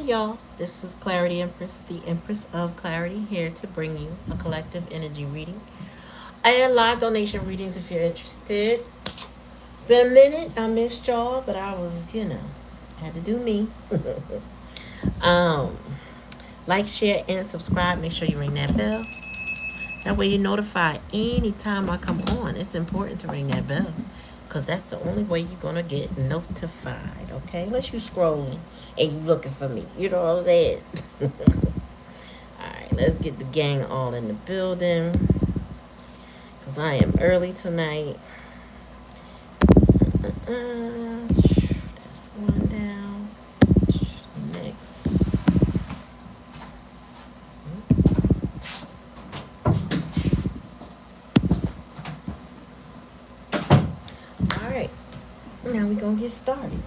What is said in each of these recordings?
y'all. This is Clarity Empress, the Empress of Clarity, here to bring you a collective energy reading and live donation readings if you're interested. Been a minute. I missed y'all, but I was, had to do me. um, like, share, and subscribe. Make sure you ring that bell. That way you're notified anytime I come on. It's important to ring that bell because that's the only way you're going to get notified, okay? Unless you scrolling and you looking for me. You know what I'm saying? All right, let's get the gang all in the building because I am early tonight. That's one down. Next. All right, now we're going to get started.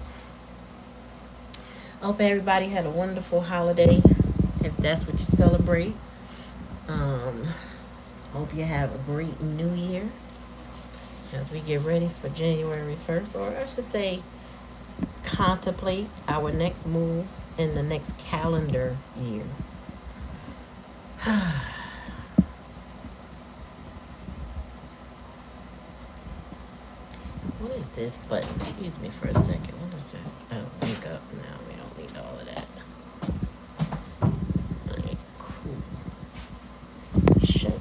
I hope everybody had a wonderful holiday, if that's what you celebrate. Hope you have a great new year as we get ready for January 1st, or I should say contemplate our next moves in the next calendar year. What is this button? Excuse me for a second. What is that? Oh, makeup. No, we don't need all of that. Alright, cool. Shit.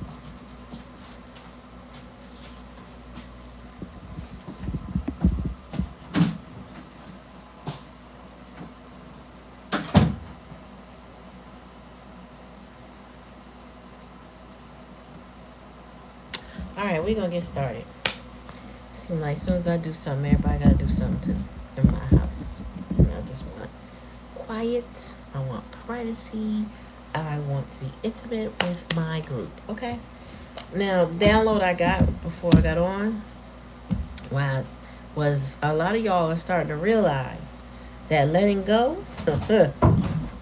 Alright, we're gonna get started. Seems like as soon as I do something, everybody gotta do something too in my house. And I just want quiet. I want privacy. I want to be intimate with my group. Okay. Now, download I got before I got on was a lot of y'all are starting to realize that letting go,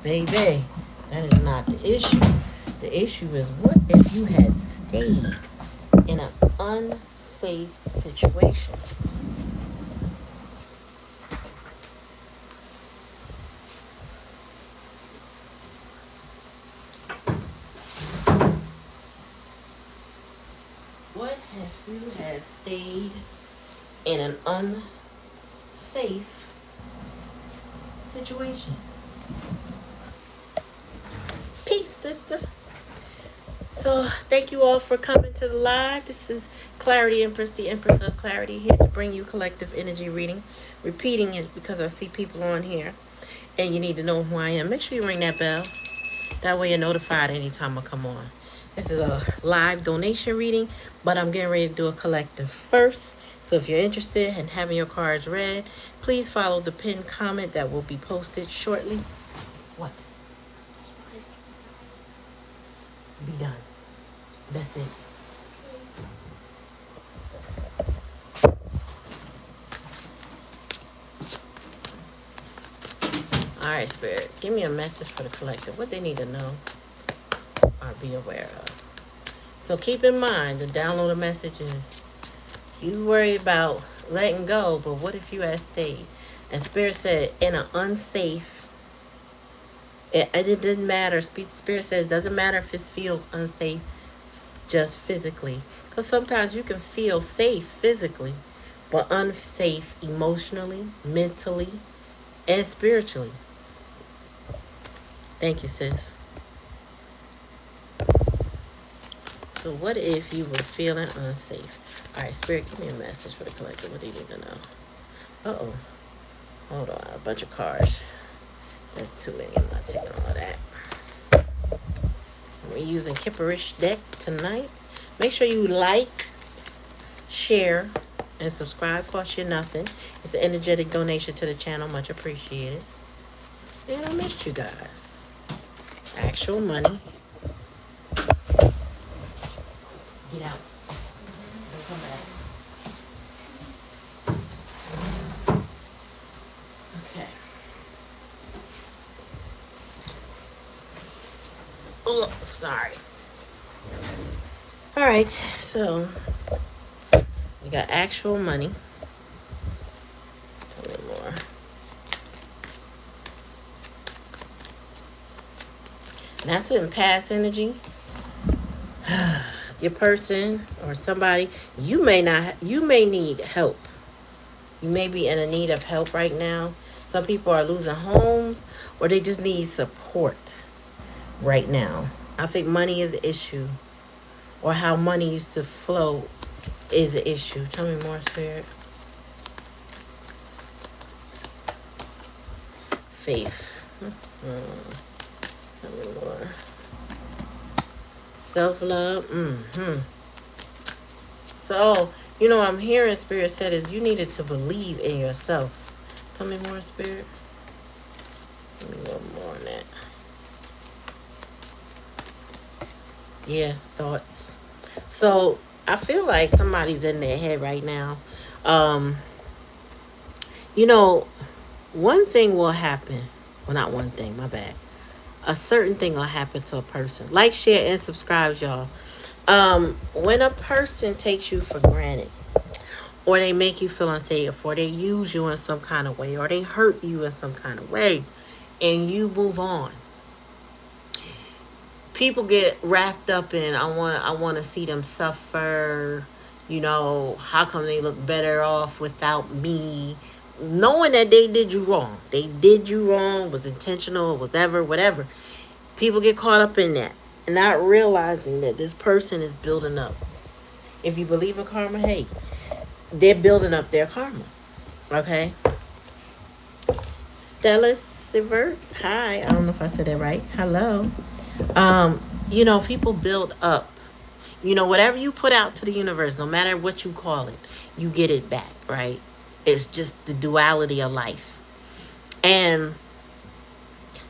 baby, that is not the issue. The issue is, what if you had stayed in an unsafe situation? What if you had stayed in an unsafe situation? Peace, sister. So, thank you all for coming to the live. This is Clarity Empress, the Empress of Clarity, here to bring you collective energy reading. Repeating it because I see people on here and you need to know who I am. Make sure you ring that bell. That way you're notified anytime I come on. This is a live donation reading, but I'm getting ready to do a collective first. So if you're interested in having your cards read, please follow the pinned comment that will be posted shortly. What? Be done. That's it. All right, Spirit. Give me a message for the collective. What they need to know or be aware of. So keep in mind, the download message is, you worry about letting go, but what if you had stayed? And Spirit said, in an unsafe, it didn't matter. Spirit says, it doesn't matter if it feels unsafe just physically. Because sometimes you can feel safe physically, but unsafe emotionally, mentally, and spiritually. Thank you, sis. So what if you were feeling unsafe? All right, Spirit, give me a message for the collective. What do you need to know? Uh-oh. Hold on. A bunch of cards. That's too many. I'm not taking all of that. We're using Kipperish deck tonight. Make sure you like, share, and subscribe. Costs you nothing. It's an energetic donation to the channel. Much appreciated. And I missed you guys. Actual money. Get out. Don't come back. Okay. Oh, sorry. All right, so we got actual money. Tell me more. That's in past energy. Your person or somebody, you may need help. You may be in a need of help right now. Some people are losing homes or they just need support right now. I think money is an issue, or how money used to flow is an issue. Tell me more, Spirit. Faith. Tell me more. Self-love. So, what I'm hearing Spirit said is you needed to believe in yourself. Tell me more, Spirit. Give me one more on that. Yeah, thoughts. So, I feel like somebody's in their head right now. One thing will happen. Well, not one thing, my bad. A certain thing will happen to a person. Like, share, and subscribe, y'all. When a person takes you for granted, or they make you feel unsafe, or they use you in some kind of way, or they hurt you in some kind of way, and you move on, people get wrapped up in I want to see them suffer. How come they look better off without me? Knowing that they did you wrong. They did you wrong, was intentional, whatever. People get caught up in that, and not realizing that this person is building up. If you believe in karma, hey, they're building up their karma. Okay? Stella Sivert, hi. I don't know if I said that right. Hello. People build up. Whatever you put out to the universe, no matter what you call it, you get it back, right? It's just the duality of life. And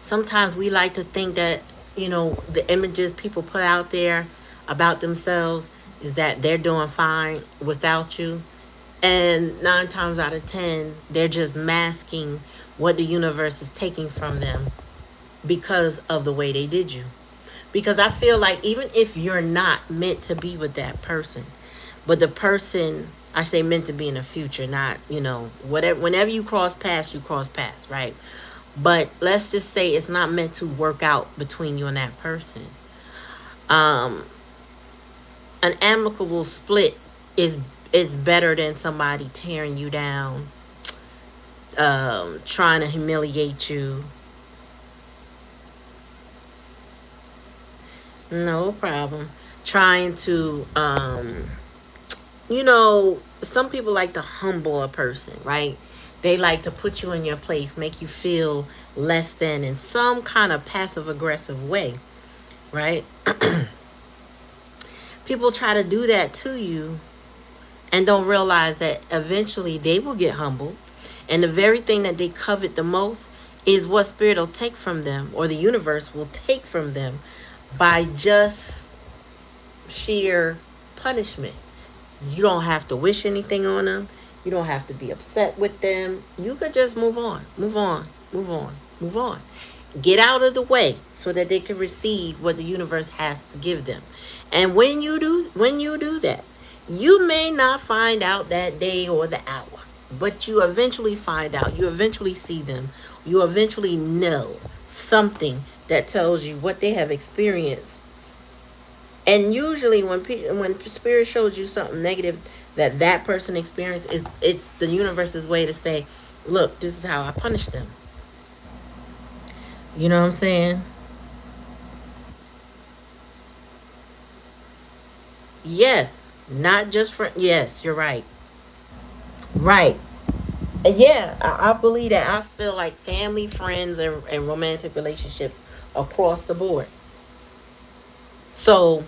sometimes we like to think that, the images people put out there about themselves is that they're doing fine without you. And 9 times out of 10, they're just masking what the universe is taking from them because of the way they did you. Because I feel like even if you're not meant to be with that person, but the person, I say meant to be in the future, not, whatever, whenever you cross paths, right? But let's just say it's not meant to work out between you and that person. An amicable split is better than somebody tearing you down, trying to humiliate you. No problem. Trying to, some people like to humble a person, right? They like to put you in your place, make you feel less than in some kind of passive aggressive way, right? People try to do that to you and don't realize that eventually they will get humbled. And the very thing that they covet the most is what Spirit will take from them, or the universe will take from them, by just sheer punishment. You don't have to wish anything on them. You don't have to be upset with them. You could just move on. Get out of the way so that they can receive what the universe has to give them. And when you do that, you may not find out that day or the hour, but you eventually find out. You eventually see them. You eventually know something that tells you what they have experienced. And usually when Spirit shows you something negative that person experienced, it's the universe's way to say, look, this is how I punish them. You know what I'm saying? Yes. Not just for, yes, you're right. Right. Yeah, I believe that. I feel like family, friends, and romantic relationships across the board. So,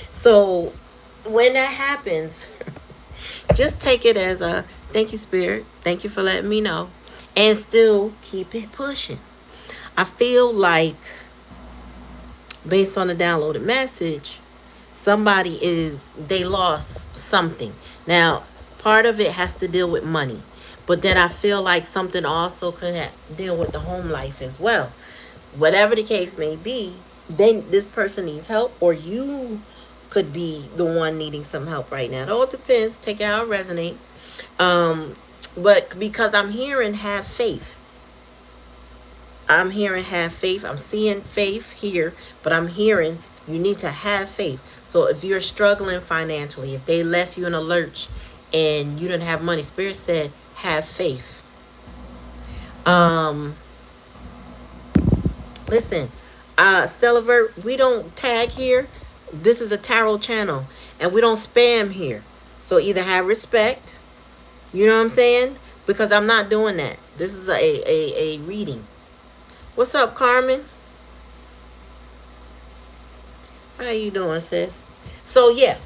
so when that happens, just take it as a thank you, Spirit. Thank you for letting me know, and still keep it pushing. I feel like, based on the downloaded message, they lost something. Now, part of it has to deal with money, but then I feel like something also could deal with the home life as well. Whatever the case may be, then this person needs help, or you could be the one needing some help right now. It all depends. Take it how it resonates. But because I'm hearing have faith. I'm hearing have faith. I'm seeing faith here, but I'm hearing you need to have faith. So if you're struggling financially, if they left you in a lurch and you didn't have money, Spirit said have faith. Um, Listen, Stellavert, we don't tag here. This is a tarot channel, and we don't spam here. So either have respect, you know what I'm saying? Because I'm not doing that. This is a reading. What's up, Carmen? How you doing, sis? So yeah,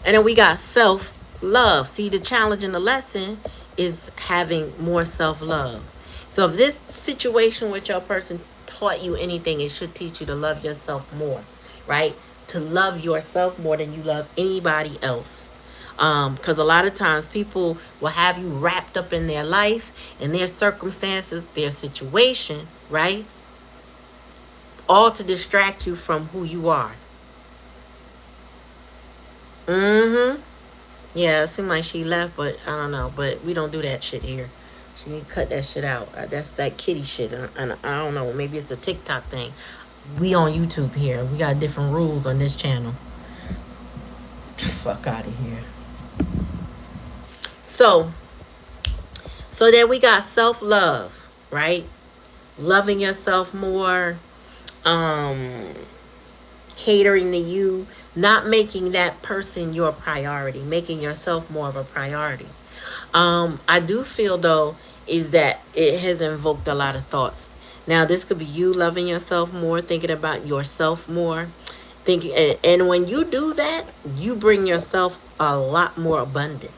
and then we got self-love. See, the challenge in the lesson is having more self-love. So if this situation with your person taught you anything, it should teach you to love yourself more, right? To love yourself more than you love anybody else. Because a lot of times people will have you wrapped up in their life and their circumstances, their situation, right? All to distract you from who you are. Mm-hmm. Yeah, it seemed like she left, but I don't know. But we don't do that shit here. She need to cut that shit out. That's that kitty shit. And I don't know. Maybe it's a TikTok thing. We on YouTube here. We got different rules on this channel. Fuck out of here. So then we got self-love, right? Loving yourself more. Catering to you, not making that person your priority, making yourself more of a priority. I do feel though is that it has invoked a lot of thoughts. Now this could be you loving yourself more, thinking about yourself more, thinking, and when you do that, you bring yourself a lot more abundance.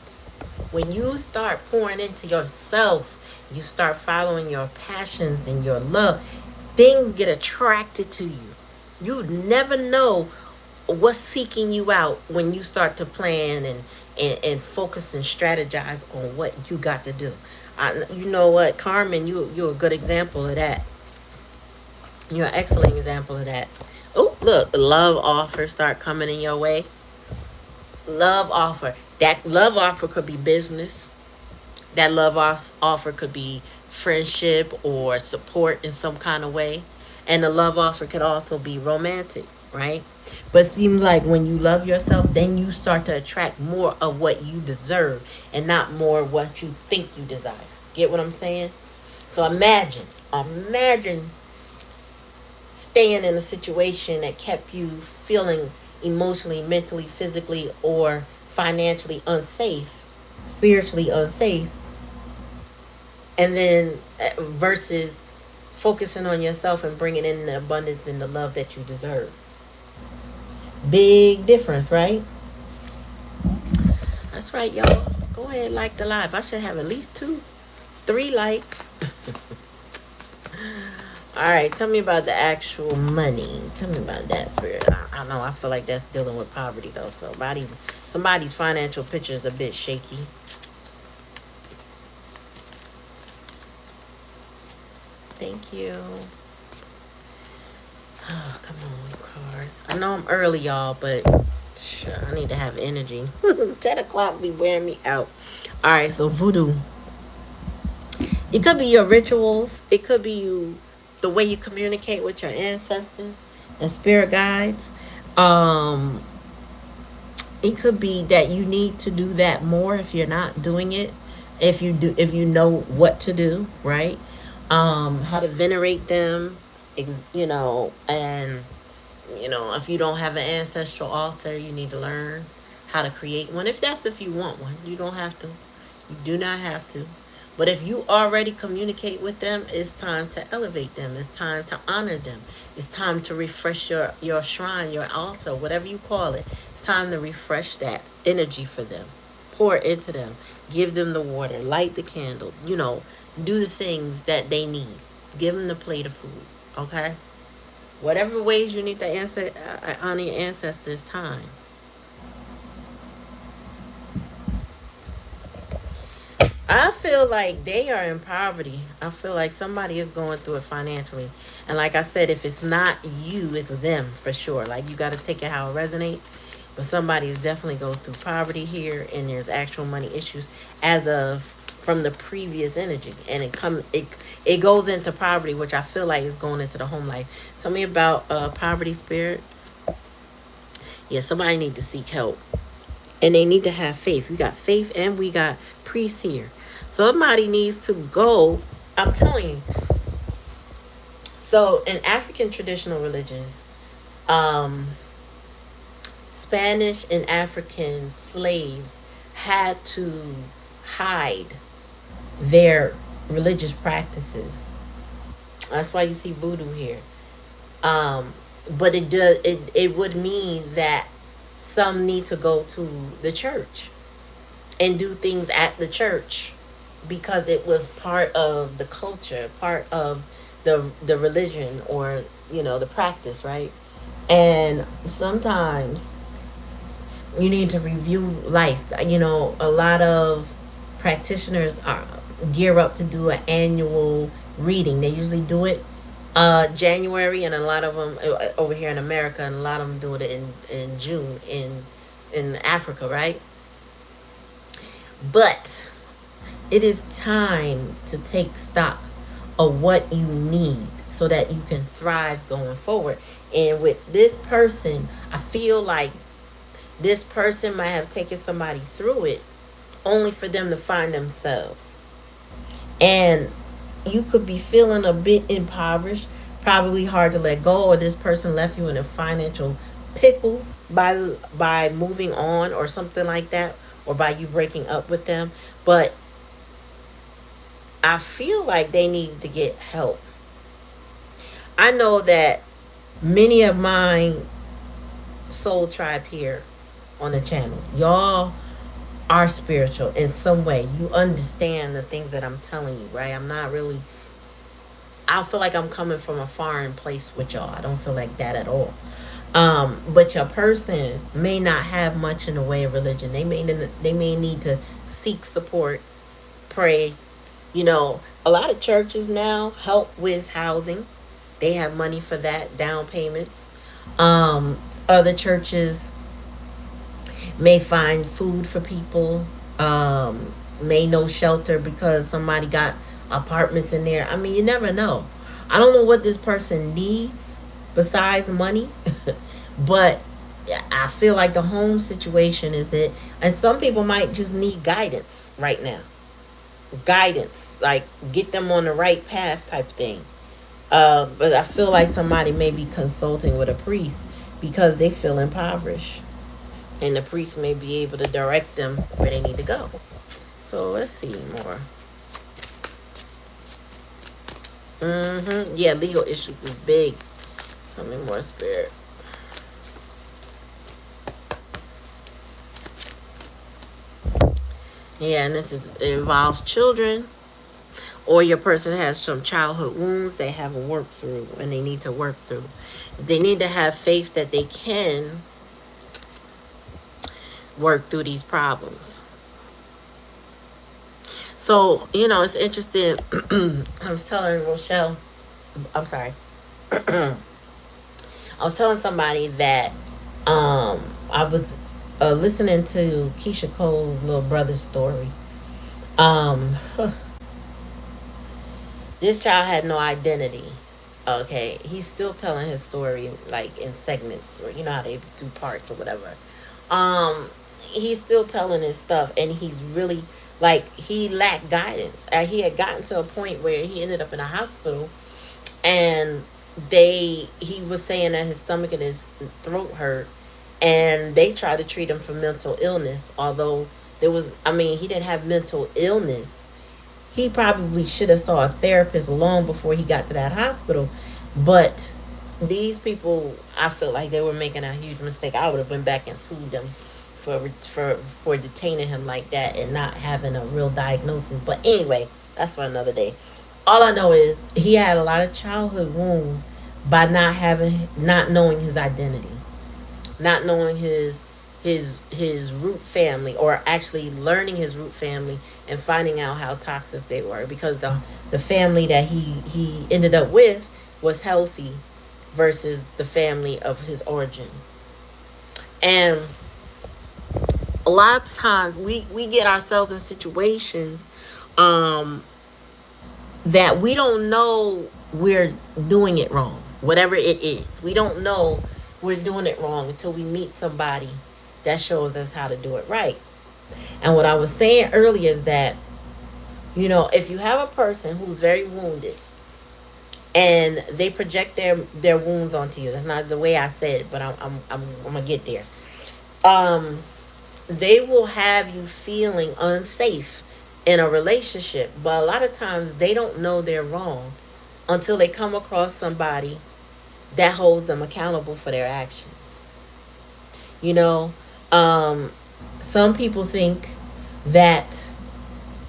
When you start pouring into yourself, you start following your passions and your love, things get attracted to you. You never know what's seeking you out when you start to plan and focus and strategize on what you got to do. You know what, Carmen, you're a good example of that. You're an excellent example of that. Oh, look, the love offer start coming in your way. Love offer. That love offer could be business. That love offer could be friendship or support in some kind of way. And the love offer could also be romantic, right? But it seems like when you love yourself, then you start to attract more of what you deserve and not more what you think you desire. Get what I'm saying? So imagine staying in a situation that kept you feeling emotionally, mentally, physically, or financially unsafe, spiritually unsafe, and then versus focusing on yourself and bringing in the abundance and the love that you deserve. Big difference, right? That's right, y'all. Go ahead and like the live. I should have at least 2-3 likes. All right, tell me about the actual money. Tell me about that, Spirit. I know, I feel like that's dealing with poverty, though. So somebody's financial picture is a bit shaky. Thank you. Oh, come on, cars. I know I'm early, y'all, but I need to have energy. 10 o'clock be wearing me out. All right, so voodoo. It could be your rituals. It could be the way you communicate with your ancestors and spirit guides. It could be that you need to do that more if you're not doing it. If you know what to do, right? How to venerate them, and if you don't have an ancestral altar, you need to learn how to create one. If you want one, you don't have to. You do not have to. But if you already communicate with them, it's time to elevate them. It's time to honor them. It's time to refresh your shrine, your altar, whatever you call it. It's time to refresh that energy for them. Pour into them. Give them the water. Light the candle. Do the things that they need. Give them the plate of food. Okay? Whatever ways you need to honor your ancestors, time. I feel like they are in poverty. I feel like somebody is going through it financially. And like I said, if it's not you, it's them for sure. Like, you got to take it how it resonates. But somebody is definitely going through poverty here, and there's actual money issues as of from the previous energy, and it goes into poverty, which I feel like is going into the home life. Tell me about poverty spirit. Yeah, somebody need to seek help, and they need to have faith. We got faith, and we got priests here. Somebody needs to go. I'm telling you. So in African traditional religions, um, Spanish and African slaves had to hide their religious practices. That's why you see voodoo here. Um, but it would mean that some need to go to the church and do things at the church because it was part of the culture, part of the religion, or the practice, right? And sometimes you need to review life. A lot of practitioners are gear up to do an annual reading. They usually do it January, and a lot of them over here in America, and a lot of them do it in June in Africa, right? But it is time to take stock of what you need so that you can thrive going forward. And with this person, I feel like this person might have taken somebody through it only for them to find themselves. And you could be feeling a bit impoverished, probably hard to let go, or this person left you in a financial pickle by moving on or something like that, or by you breaking up with them. But I feel like they need to get help. I know that many of my soul tribe here on the channel, y'all are spiritual in some way. You understand the things that I'm telling you, right? I'm not really, I feel like I'm coming from a foreign place with y'all. I don't feel like that at all. But your person may not have much in the way of religion. They may need to seek support, pray. A lot of churches now help with housing. They have money for that, down payments. Other churches may find food for people, may know shelter because somebody got apartments in there. I mean, you never know. I don't know what this person needs besides money, but I feel like the home situation is it. And some people might just need guidance right now. Guidance, like get them on the right path type thing. But I feel like somebody may be consulting with a priest because they feel impoverished, and the priest may be able to direct them where they need to go. So let's see more. Yeah, legal issues is big. Tell me more, spirit. Yeah, and it involves children, or your person has some childhood wounds they haven't worked through and they need to work through. They need to have faith that they can work through these problems. So, it's interesting. I was telling Rochelle, I'm sorry. I was telling somebody that I was listening to Keisha Cole's little brother's story. Um, this child had no identity. Okay, he's still telling his story like in segments, or how they do parts or whatever. He's still telling his stuff, and he's really like he lacked guidance. He had gotten to a point where he ended up in a hospital, and he was saying that his stomach and his throat hurt, and they tried to treat him for mental illness. Although he didn't have mental illness. He probably should have saw a therapist long before he got to that hospital. But these people, I feel like they were making a huge mistake. I would have been back and sued them for detaining him like that and not having a real diagnosis. But anyway, that's for another day. All I know is he had a lot of childhood wounds by not knowing his identity, not knowing his root family, or actually learning his root family and finding out how toxic they were, because the family that he ended up with was healthy versus the family of his origin. And a lot of times we get ourselves in situations that we don't know we're doing it wrong. Whatever it is, we don't know we're doing it wrong until we meet somebody that shows us how to do it right. And what I was saying earlier is that, if you have a person who's very wounded and they project their wounds onto you, that's not the way I said it, but I'm gonna get there. Um, they will have you feeling unsafe in a relationship, but a lot of times they don't know they're wrong until they come across somebody that holds them accountable for their actions. You know, um, some people think that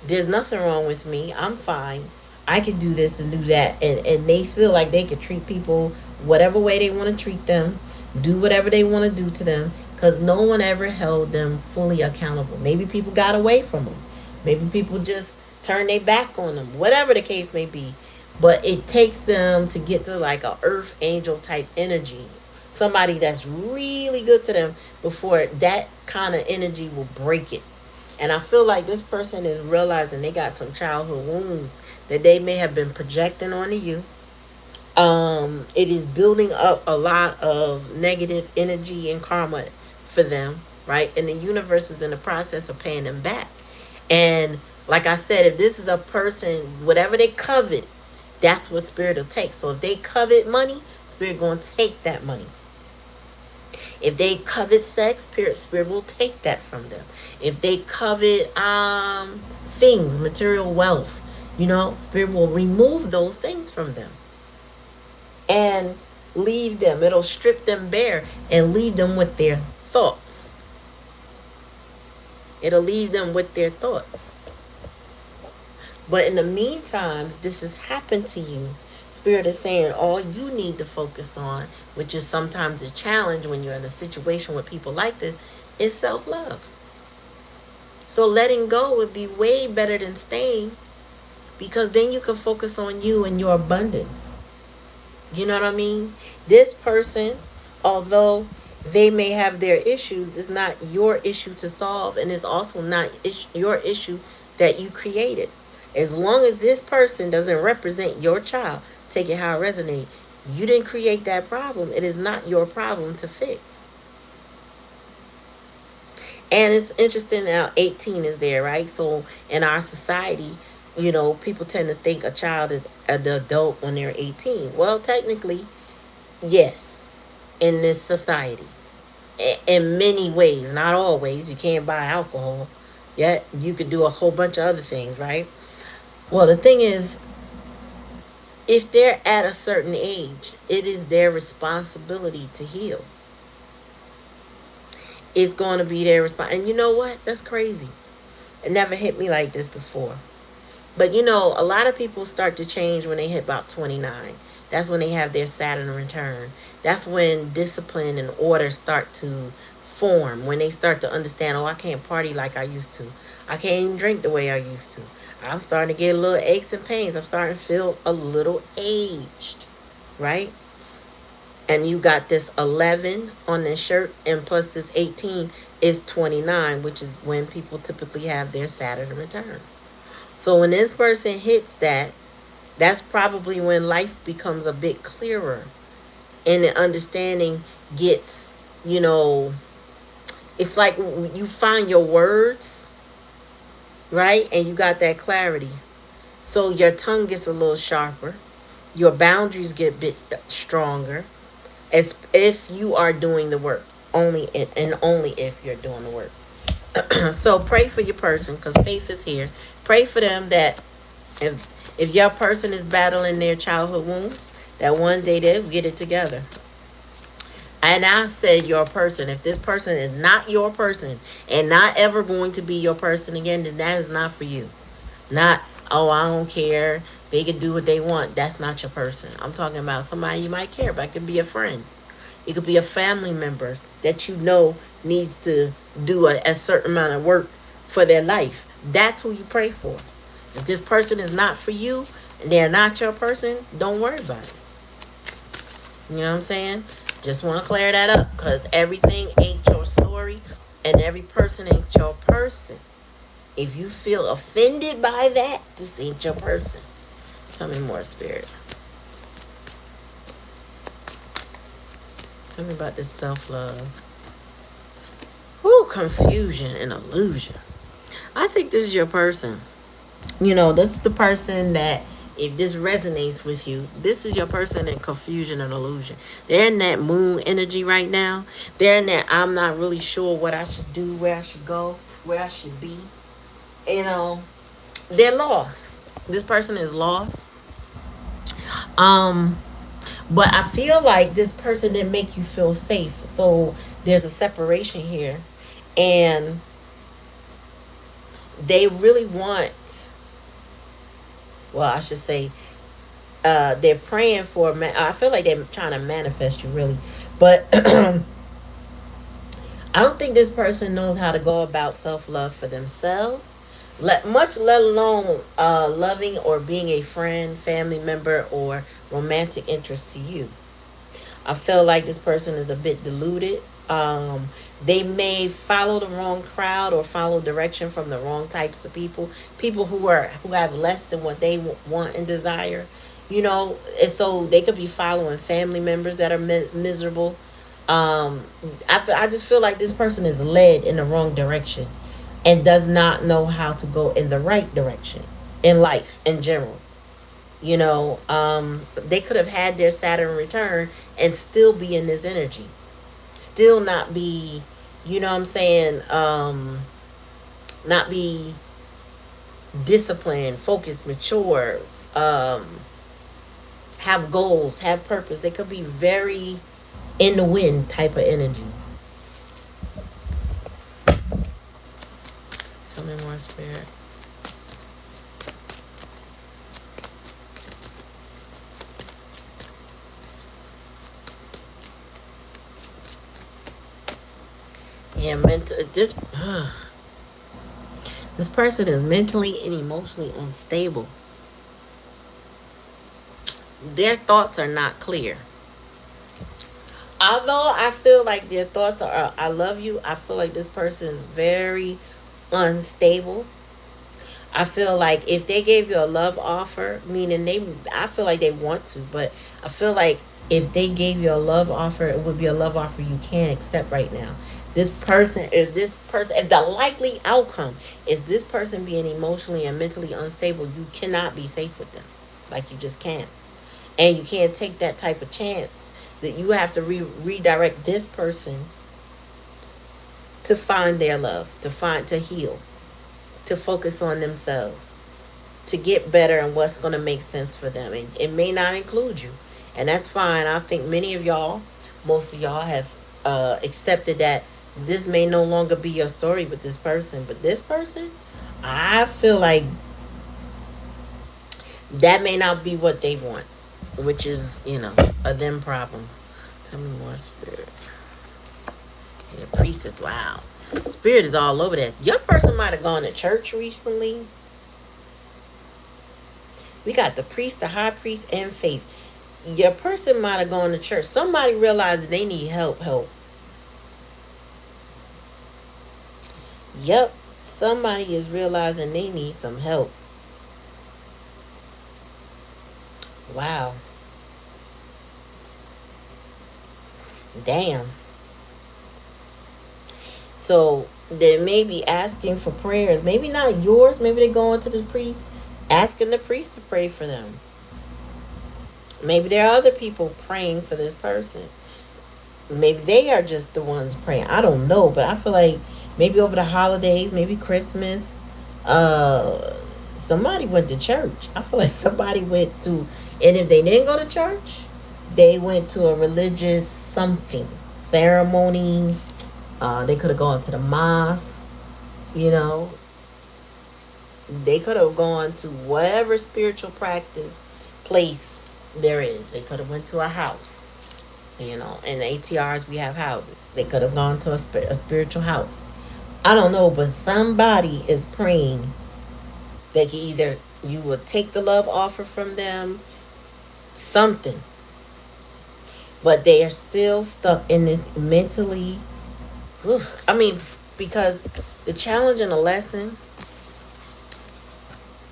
there's nothing wrong with me. I'm fine. I can do this and do that. And they feel like they could treat people whatever way they want to treat them, do whatever they want to do to them, because no one ever held them fully accountable. Maybe people got away from them. Maybe people just turned their back on them, whatever the case may be. But it takes them to get to like a earth angel type energy, somebody that's really good to them, before that kind of energy will break it. And I feel like this person is realizing they got some childhood wounds that they may have been projecting onto you. It is building up a lot of negative energy and karma for them, right? And the universe is in the process of paying them back. And like I said, if this is a person, whatever they covet, that's what spirit will take. So if they covet money, spirit going to take that money. If they covet sex, spirit will take that from them. If they covet things, material wealth, spirit will remove those things from them and leave them. It'll strip them bare and leave them with their thoughts. It'll leave them with their thoughts. But in the meantime, this has happened to you. Spirit is saying all you need to focus on, which is sometimes a challenge when you're in a situation with people like this, is self-love. So letting go would be way better than staying, because then you can focus on you and your abundance. You know what I mean? This person, although they may have their issues, is not your issue to solve, and it's also not your issue that you created. As long as this person doesn't represent your child, take it how it resonates. You didn't create that problem. It is not your problem to fix. And it's interesting now, 18 is there, right? So in our society, people tend to think a child is an adult when they're 18. Well, technically, yes, in this society. In many ways, not always. You can't buy alcohol. Yet you could do a whole bunch of other things, right? Well, the thing is, if they're at a certain age, it is their responsibility to heal. It's going to be their response. And you know what? That's crazy. It never hit me like this before. But a lot of people start to change when they hit about 29. That's when they have their Saturn return. That's when discipline and order start to form. When they start to understand, I can't party like I used to. I can't even drink the way I used to. I'm starting to get a little aches and pains. I'm starting to feel a little aged, right? And you got this 11 on this shirt, and plus this 18 is 29, which is when people typically have their Saturn return. So when this person hits that, that's probably when life becomes a bit clearer and the understanding gets, it's like you find your words, right? And you got that clarity. So your tongue gets a little sharper. Your boundaries get a bit stronger, as if you are doing the work. Only if you're doing the work. So pray for your person, because faith is here. Pray for them that if your person is battling their childhood wounds, that one day they'll get it together. And I said your person. If this person is not your person and not ever going to be your person again, then that is not for you. Not, I don't care, they can do what they want. That's not your person. I'm talking about somebody you might care about. It could be a friend. It could be a family member that needs to do a certain amount of work for their life. That's who you pray for. If this person is not for you and they're not your person, don't worry about it. You know what I'm saying? Just want to clear that up, because everything ain't your story and every person ain't your person. If you feel offended by that, this ain't your person. Tell me more, Spirit. Tell me about this self-love. Ooh, confusion and illusion. I think this is your person. You know, that's the person that, if this resonates with you, this is your person in confusion and illusion. They're in that moon energy right now. They're in that I'm not really sure what I should do, where I should go, where I should be. You know, they're lost. This person is lost. Um, but I feel like this person didn't make you feel safe. So there's a separation here. And they really want, well, I should say, they're praying for, I feel like they're trying to manifest you, really. But I don't think this person knows how to go about self-love for themselves, let alone loving or being a friend, family member, or romantic interest to you. I feel like this person is a bit deluded. They may follow the wrong crowd or follow direction from the wrong types of people. People who have less than what they want and desire. You know, and so they could be following family members that are miserable. I just feel like this person is led in the wrong direction and does not know how to go in the right direction in life in general. You know, they could have had their Saturn return and still be in this energy, still not be, you know what I'm saying, not be disciplined, focused, mature, have goals, have purpose. They could be very in the wind type of energy. Tell me more, Spirit. Yeah, this person is mentally and emotionally unstable. Their thoughts are not clear. Although I feel like their thoughts are, I love you, I feel like this person is very unstable. I feel like if they gave you a love offer, meaning I feel like they want to, but I feel like if they gave you a love offer, it would be a love offer you can't accept right now. If the likely outcome is this person being emotionally and mentally unstable, you cannot be safe with them. Like, you just can't. And you can't take that type of chance that you have to redirect this person to find their love, to heal, to focus on themselves, to get better and what's going to make sense for them. And it may not include you. And that's fine. I think many of y'all, most of y'all have accepted that this may no longer be your story with this person. But this person, I feel like that may not be what they want, which is, you know, a them problem. Tell me more, Spirit. Yeah, priestess, wow. Spirit is all over that. Your person might have gone to church recently. We got the priest, the high priest, and faith. Your person might have gone to church. Somebody realized that they need help. Yep. Somebody is realizing they need some help. Wow. Damn. So they may be asking for prayers. Maybe not yours. Maybe they're going to the priest, asking the priest to pray for them. Maybe there are other people praying for this person. Maybe they are just the ones praying. I don't know, but I feel like maybe over the holidays, maybe Christmas, somebody went to church. I feel like somebody went to, and if they didn't go to church, they went to a religious something, ceremony. They could have gone to the mosque, you know. They could have gone to whatever spiritual practice place there is. They could have went to a house, you know. In ATRs, we have houses. They could have gone to a spiritual house. I don't know, but somebody is praying that you will take the love offer from them, something. But they are still stuck in this mentally. I mean, because the challenge and the lesson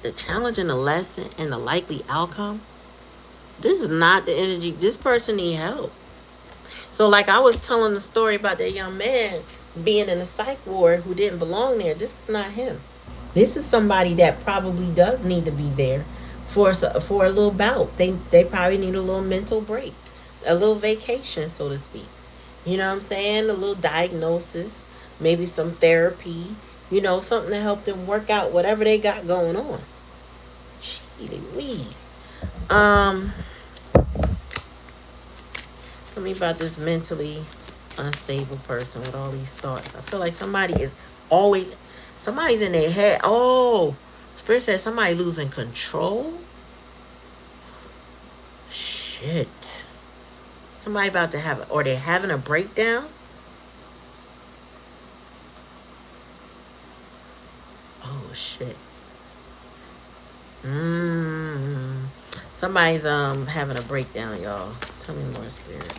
the challenge and the lesson and the likely outcome, this is not the energy. This person need help. So like I was telling the story about that young man being in a psych ward who didn't belong there. This is not him. This is somebody that probably does need to be there for a little bout. They probably need a little mental break, a little vacation, so to speak. You know what I'm saying? A little diagnosis, maybe some therapy. You know, something to help them work out whatever they got going on. Gee Louise. Tell me about this mentally unstable person with all these thoughts. I feel like somebody's in their head. Oh, Spirit said somebody losing control. Shit. Somebody about to have, or they're having a breakdown. Oh shit. Somebody's having a breakdown, y'all. Tell me more, Spirit.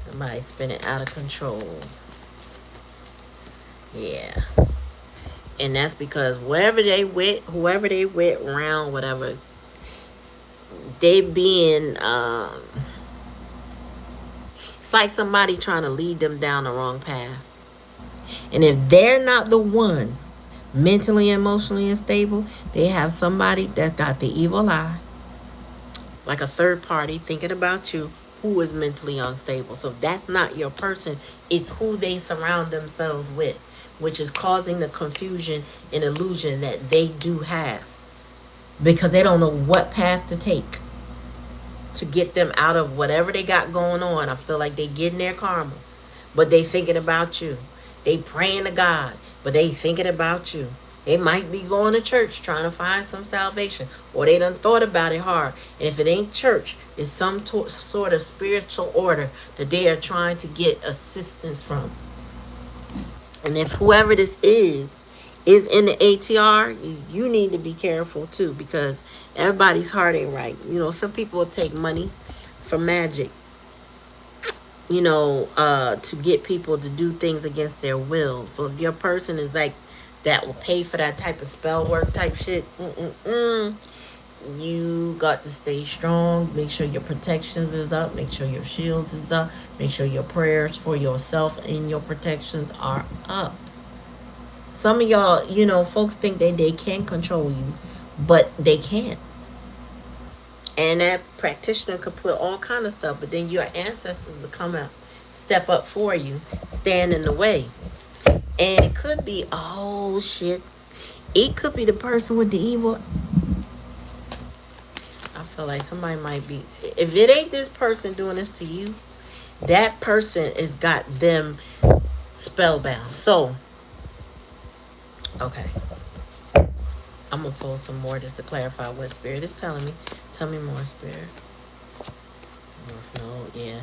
Somebody's spinning out of control. Yeah. And that's because whoever they with around, whatever, they being it's like somebody trying to lead them down the wrong path. And if they're not the ones mentally, emotionally unstable, they have somebody that got the evil eye, like a third party thinking about you, who is mentally unstable. So that's not your person. It's who they surround themselves with, which is causing the confusion and illusion that they do have, because they don't know what path to take to get them out of whatever they got going on. I feel like they getting their karma, but they thinking about you. They praying to God, but they thinking about you. They might be going to church trying to find some salvation, or they done thought about it hard. And if it ain't church, it's some sort of spiritual order that they are trying to get assistance from. And if whoever this is in the ATR, you need to be careful too, because everybody's heart ain't right. You know, some people will take money for magic, you know, to get people to do things against their will. So if your person is like that, will pay for that type of spell work type shit, you got to stay strong. Make sure your protections is up. Make sure your shields is up. Make sure your prayers for yourself and your protections are up. Some of y'all, you know, folks think that they can control you, but they can't. And that practitioner could put all kind of stuff, but then your ancestors will come out, step up for you, stand in the way. And it could be, oh shit, it could be the person with the evil. I feel like somebody might be, if it ain't this person doing this to you, that person has got them spellbound. So, okay, I'm gonna pull some more just to clarify what Spirit is telling me. Tell me more, Spirit. North Node, yeah.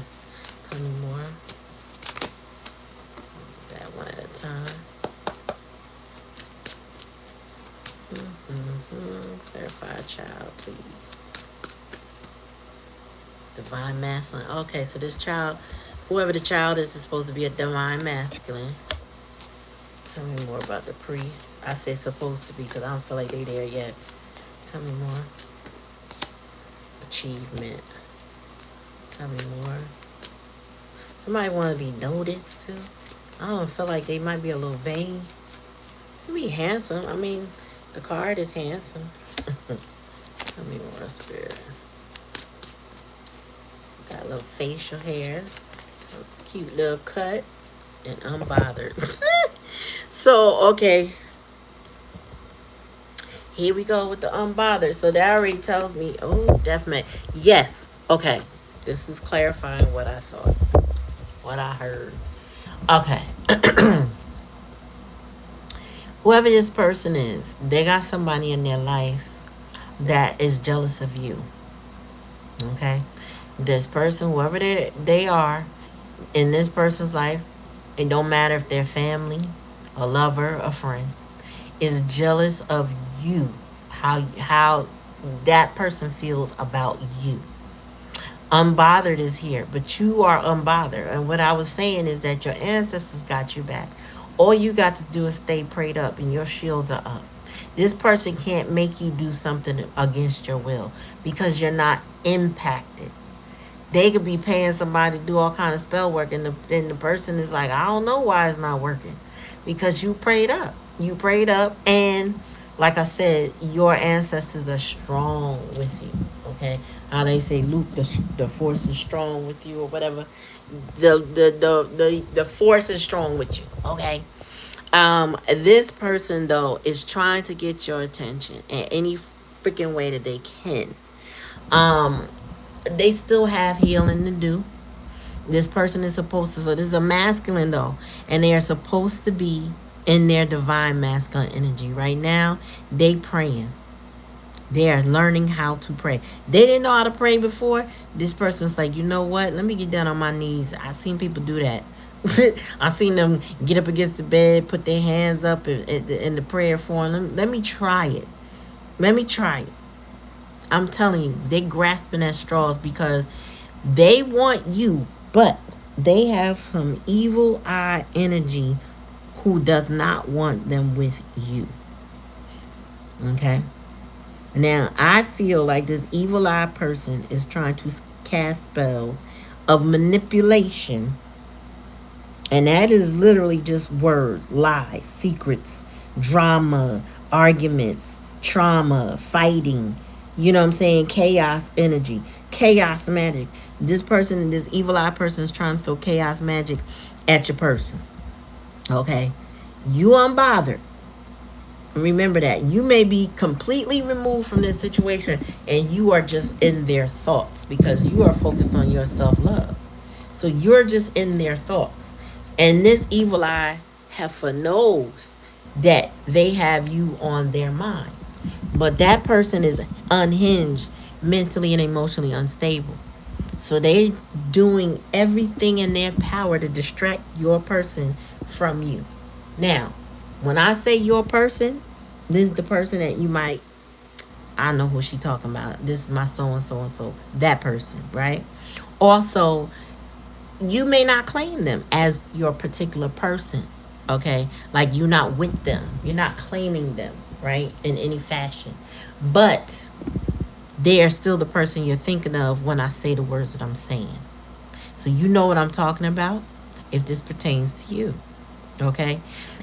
Tell me more. Is that one at a time? Clarify, child, please. Divine masculine. Okay, so this child, whoever the child is supposed to be a divine masculine. Tell me more about the priest. I say supposed to be because I don't feel like they there yet. Tell me more. Achievement. Tell me more. Somebody want to be noticed too. I don't feel like they might be a little vain. They be handsome. I mean, the card is handsome. Tell me more, Spirit. Got a little facial hair. A cute little cut. And unbothered. So, okay. Here we go with the unbothered. So that already tells me, oh, definitely. Yes. Okay. This is clarifying what I thought. What I heard. Okay. Whoever this person is, they got somebody in their life that is jealous of you. Okay? This person, whoever they are in this person's life, it don't matter if they're family, a lover, a friend, is jealous of you, how that person feels about you. Unbothered is here, but you are unbothered. And what I was saying is that your ancestors got you back. All you got to do is stay prayed up and your shields are up. This person can't make you do something against your will because you're not impacted. They could be paying somebody to do all kind of spell work, and the person is like, I don't know why it's not working, because you prayed up. You prayed up, and like I said, your ancestors are strong with you. Okay, how they say, Luke, the force is strong with you, or whatever. The force is strong with you. Okay. This person though is trying to get your attention in any freaking way that they can. Um, they still have healing to do. This person is supposed to, so this is a masculine though, and they are supposed to be in their divine masculine energy. Right now, they praying. They are learning how to pray. They didn't know how to pray before. This person's like, you know what? Let me get down on my knees. I've seen people do that. I've seen them get up against the bed, put their hands up in the prayer form. Let me try it. Let me try it. I'm telling you, they grasping at straws because they want you, but they have some evil eye energy who does not want them with you. Okay? Now, I feel like this evil eye person is trying to cast spells of manipulation. And that is literally just words, lies, secrets, drama, arguments, trauma, fighting. You know what I'm saying? Chaos energy, chaos magic. This person, this evil eye person is trying to throw chaos magic at your person. Okay? You unbothered. Remember that. You may be completely removed from this situation and you are just in their thoughts because you are focused on your self-love. So you're just in their thoughts. And this evil eye heifer knows that they have you on their mind. But that person is unhinged, mentally and emotionally unstable. So they're doing everything in their power to distract your person from you. Now, when I say your person, this is the person that you might, I know who she talking about. This is my so and so and so. That person, right? Also, you may not claim them as your particular person. Okay? Like you're not with them. You're not claiming them, right? In any fashion. But they are still the person you're thinking of when I say the words that I'm saying. So you know what I'm talking about if this pertains to you. Okay?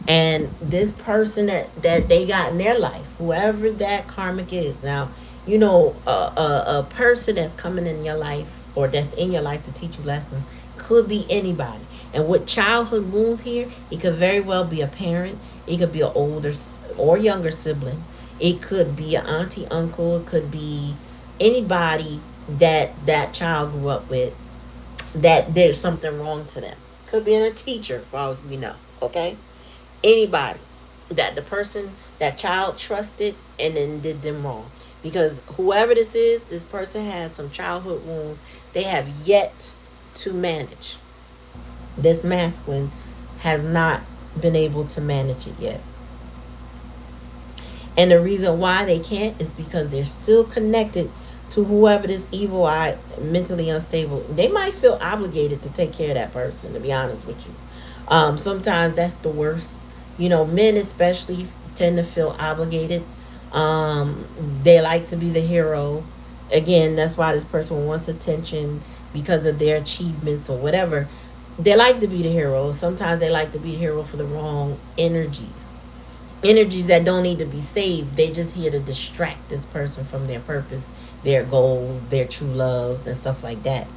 And this person that they got in their life, whoever that karmic is. Now, you know, a person that's coming in your life or that's in your life to teach you lessons could be anybody. And with childhood wounds here, it could very well be a parent. It could be an older or younger sibling. It could be an auntie, uncle. It could be anybody that child grew up with that there's something wrong to them. Could be in a teacher, for all we know. Okay? Anybody that the person, that child trusted and then did them wrong. Because whoever this is, this person has some childhood wounds they have yet to manage. This masculine has not been able to manage it yet. And the reason why they can't is because they're still connected to whoever this evil eye, mentally unstable. They might feel obligated to take care of that person, to be honest with you. Sometimes that's the worst. You know, men especially tend to feel obligated. They like to be the hero. Again, that's why this person wants attention because of their achievements or whatever. They like to be the hero. Sometimes they like to be the hero for the wrong energies. Energies that don't need to be saved. They're just here to distract this person from their purpose, their goals, their true loves, and stuff like that.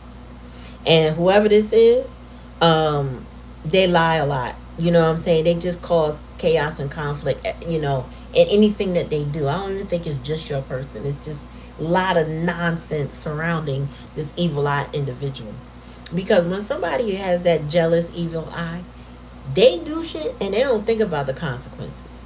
And whoever this is, they lie a lot. You know what I'm saying? They just cause chaos and conflict, you know, in anything that they do. I don't even think it's just your person. It's just a lot of nonsense surrounding this evil eye individual. Because when somebody has that jealous evil eye, they do shit and they don't think about the consequences.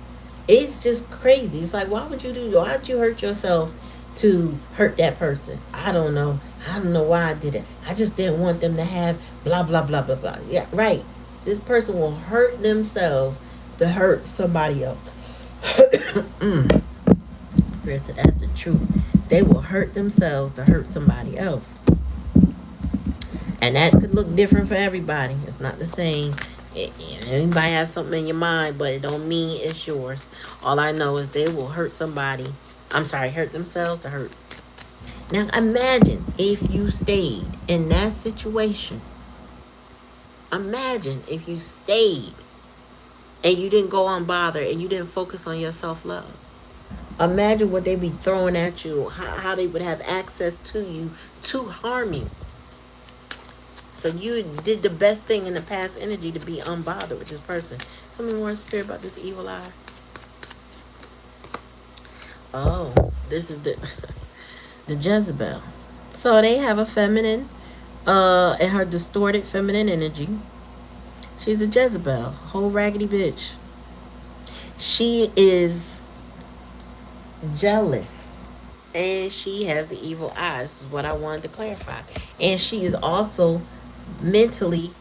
It's just crazy. It's like, why would you hurt yourself to hurt that person? I don't know. I don't know why I did it. I just didn't want them to have blah, blah, blah, blah, blah. Yeah, right. This person will hurt themselves to hurt somebody else. Spirit said that's the truth. They will hurt themselves to hurt somebody else. And that could look different for everybody. It's not the same. Anybody have something in your mind, but it don't mean it's yours. All I know is they will hurt somebody. I'm sorry, hurt themselves to hurt. Now imagine if you stayed in that situation. Imagine if you stayed and you didn't go unbothered and you didn't focus on your self-love. Imagine what they'd be throwing at you, how they would have access to you to harm you. So you did the best thing in the past energy to be unbothered with this person. Tell me more, Spirit, about this evil eye. Oh, this is the the Jezebel. So they have a feminine, and her distorted feminine energy. She's a Jezebel, whole raggedy bitch. She is jealous. And she has the evil eyes. This is what I wanted to clarify. And she is also mentally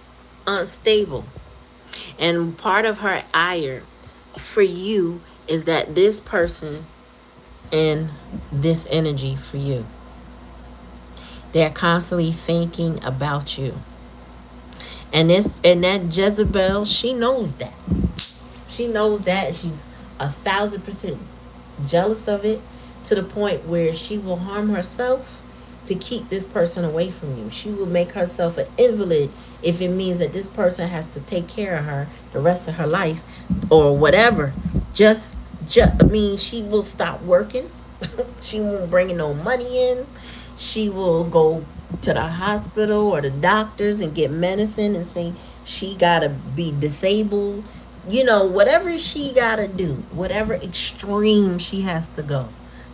unstable. And part of her ire for you is that this person and this energy for you, they're constantly thinking about you. And that Jezebel, she knows that. She knows that. She's 1,000% jealous of it, to the point where she will harm herself to keep this person away from you. She will make herself an invalid if it means that this person has to take care of her the rest of her life or whatever. I mean, she will stop working. She won't bring no money in. She will go to the hospital or the doctors and get medicine and say she gotta be disabled. Whatever she gotta do, whatever extreme she has to go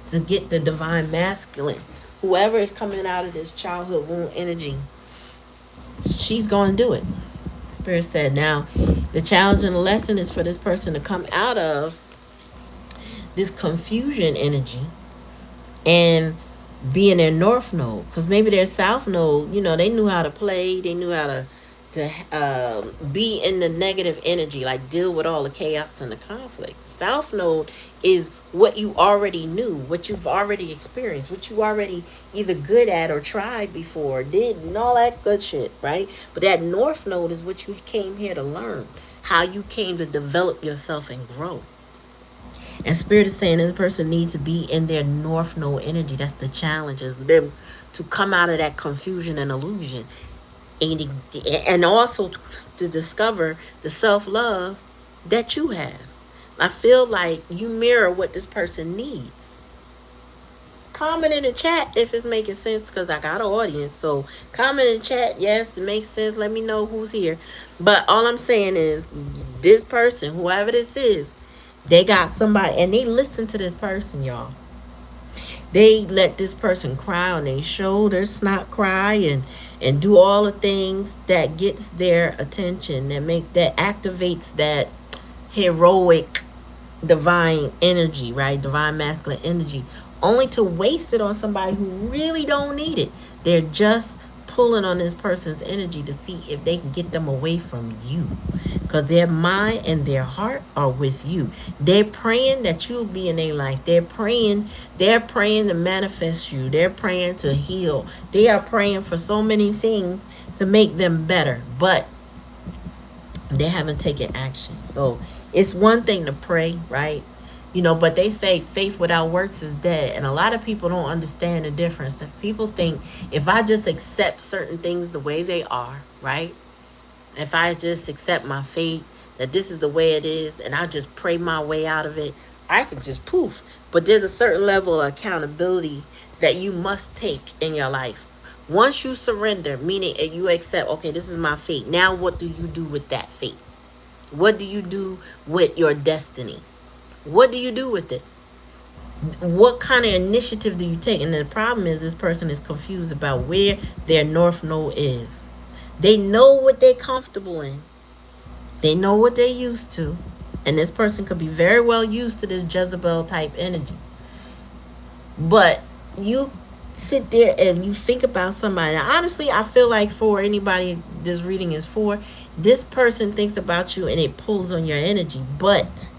to get the divine masculine, whoever is coming out of this childhood wound energy, she's going to do it. Spirit said, now the challenge and the lesson is for this person to come out of this confusion energy and be in their north node, because maybe their south node, they knew how to play, they knew how to be in the negative energy, like deal with all the chaos and the conflict. South node is what you already knew, what you've already experienced, what you already either good at or tried before, did, and all that good shit, right? But that north node is what you came here to learn, how you came to develop yourself and grow. And Spirit is saying this person needs to be in their north node energy. That's the challenge, is them to come out of that confusion and illusion, and also to discover the self-love that you have. I feel like you mirror what this person needs. Comment in the chat if it's making sense, because I got an audience. So comment in the chat, yes, it makes sense. Let me know who's here. But all I'm saying is, this person, whoever this is, they got somebody, and they listen to this person, y'all. They let this person cry on their shoulders, snot cry, and do all the things that gets their attention, that activates that heroic divine energy, right? Divine masculine energy, only to waste it on somebody who really don't need it. They're just pulling on this person's energy to see if they can get them away from you, because their mind and their heart are with you. They're praying that you'll be in their life. They're praying to manifest you. They're praying to heal. They are praying for so many things to make them better, but they haven't taken action. So it's one thing to pray, right? But they say faith without works is dead. And a lot of people don't understand the difference. That people think if I just accept certain things the way they are, right? If I just accept my fate, that this is the way it is, and I just pray my way out of it, I could just poof. But there's a certain level of accountability that you must take in your life. Once you surrender, meaning you accept, okay, this is my fate. Now what do you do with that fate? What do you do with your destiny? What do you do with it? What kind of initiative do you take? And the problem is, this person is confused about where their north node is. They know what they're comfortable in. They know what they're used to. And this person could be very well used to this Jezebel type energy. But you sit there and you think about somebody. Now, honestly, I feel like for anybody this reading is for, this person thinks about you and it pulls on your energy. But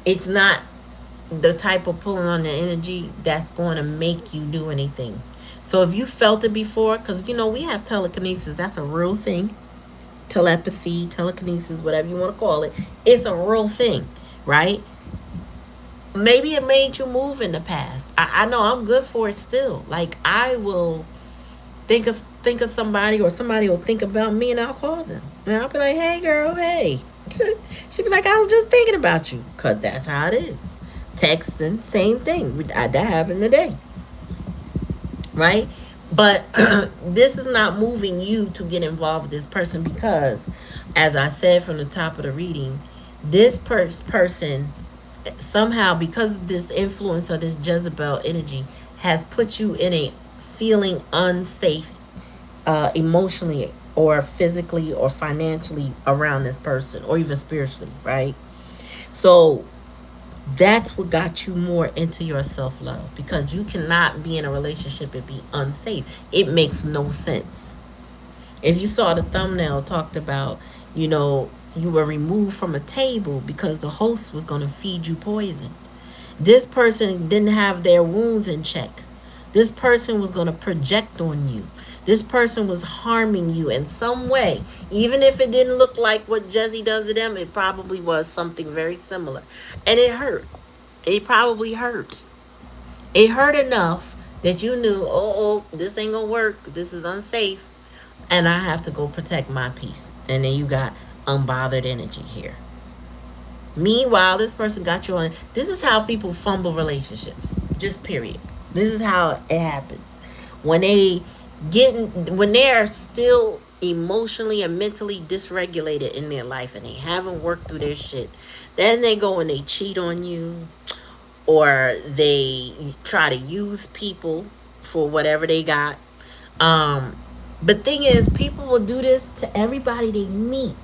it's not the type of pulling on the energy that's going to make you do anything. So if you felt it before, because we have telekinesis, that's a real thing. telepathy, telekinesis, whatever you want to call it. It's a real thing, right? Maybe it made you move in the past. I know I'm good for it still. Like I will think of somebody, or somebody will think about me, and I'll call them. And I'll be like, hey girl, hey. She'd be like, I was just thinking about you. Cause that's how it is. Texting, same thing. That happened today. Right? But this is not moving you to get involved with this person because, as I said from the top of the reading, this person somehow, because of this influence of this Jezebel energy, has put you in a feeling unsafe, emotionally or physically or financially around this person, or even spiritually, right? So that's what got you more into your self-love, because you cannot be in a relationship and be unsafe. It makes no sense. If you saw the thumbnail, talked about, you were removed from a table because the host was going to feed you poison. This person didn't have their wounds in check. This person was going to project on you. This person was harming you in some way. Even if it didn't look like what Jezzy does to them, it probably was something very similar. And it hurt. It probably hurt. It hurt enough that you knew, this ain't going to work. This is unsafe. And I have to go protect my peace. And then you got unbothered energy here. Meanwhile, this person got you on. This is how people fumble relationships. Just period. This is how it happens. When they're still emotionally and mentally dysregulated in their life and they haven't worked through their shit, then they go and they cheat on you, or they try to use people for whatever they got. But thing is, people will do this to everybody they meet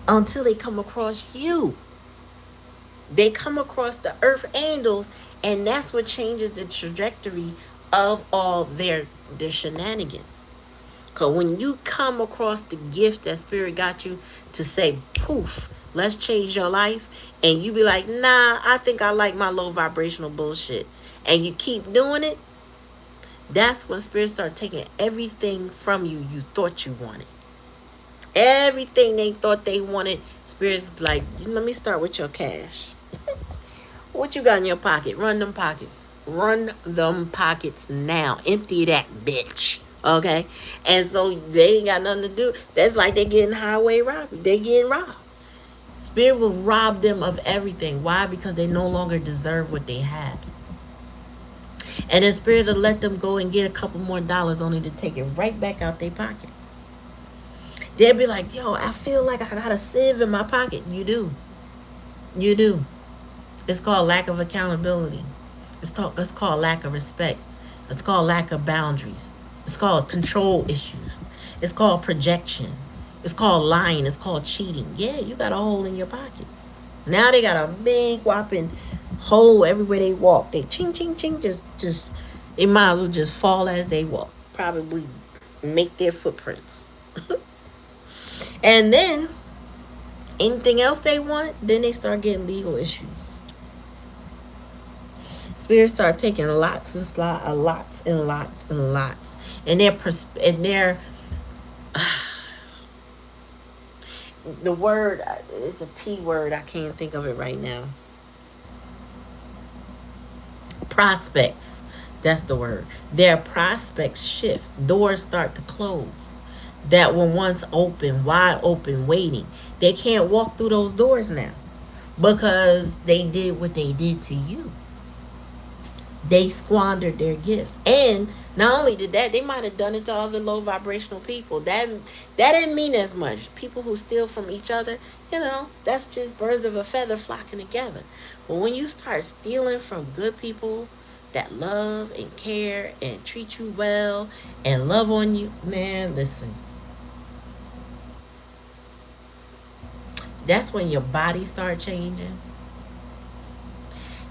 until they come across you. They come across the earth angels, and that's what changes the trajectory of all their shenanigans. Because when you come across the gift that spirit got you to say, poof, let's change your life, and you be like, nah, I think I like my low vibrational bullshit, and you keep doing it, that's when spirit start taking everything from you thought you wanted. Everything they thought they wanted, spirits like, let me start with your cash. What you got in your pocket? Run them pockets. Run them pockets now. Empty that bitch. Okay? And so they ain't got nothing to do. That's like they getting highway robbery. They getting robbed. Spirit will rob them of everything. Why? Because they no longer deserve what they have. And then spirit will let them go and get a couple more dollars only to take it right back out their pocket. They'll be like, yo, I feel like I got a sieve in my pocket. You do. You do. It's called lack of accountability. It's called lack of respect. It's called lack of boundaries. It's called control issues. It's called projection. It's called lying. It's called cheating. Yeah, you got a hole in your pocket. Now they got a big whopping hole everywhere they walk. They ching, ching, ching. Just they might as well just fall as they walk. Probably make their footprints. And then anything else they want, then they start getting legal issues. Spirits start taking lots and lots and lots and lots. And the word is a P word. I can't think of it right now. Prospects. That's the word. Their prospects shift. Doors start to close that were once open, wide open, waiting. They can't walk through those doors now because they did what they did to you. They squandered their gifts. And not only did that, they might have done it to other low vibrational people. That didn't mean as much. People who steal from each other, that's just birds of a feather flocking together. But when you start stealing from good people that love and care and treat you well and love on you, man, listen. That's when your body start changing.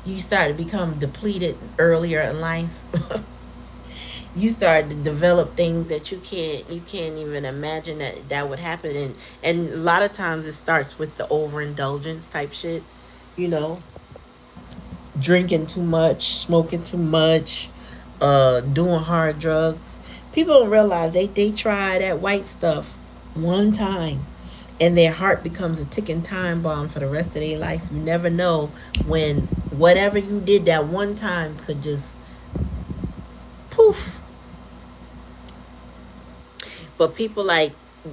You start to become depleted earlier in life. You start to develop things that you can't even imagine that would happen. And a lot of times it starts with the overindulgence type shit, drinking too much, smoking too much, doing hard drugs. People don't realize they try that white stuff one time and their heart becomes a ticking time bomb for the rest of their life. You never know when whatever you did that one time could just poof. But people like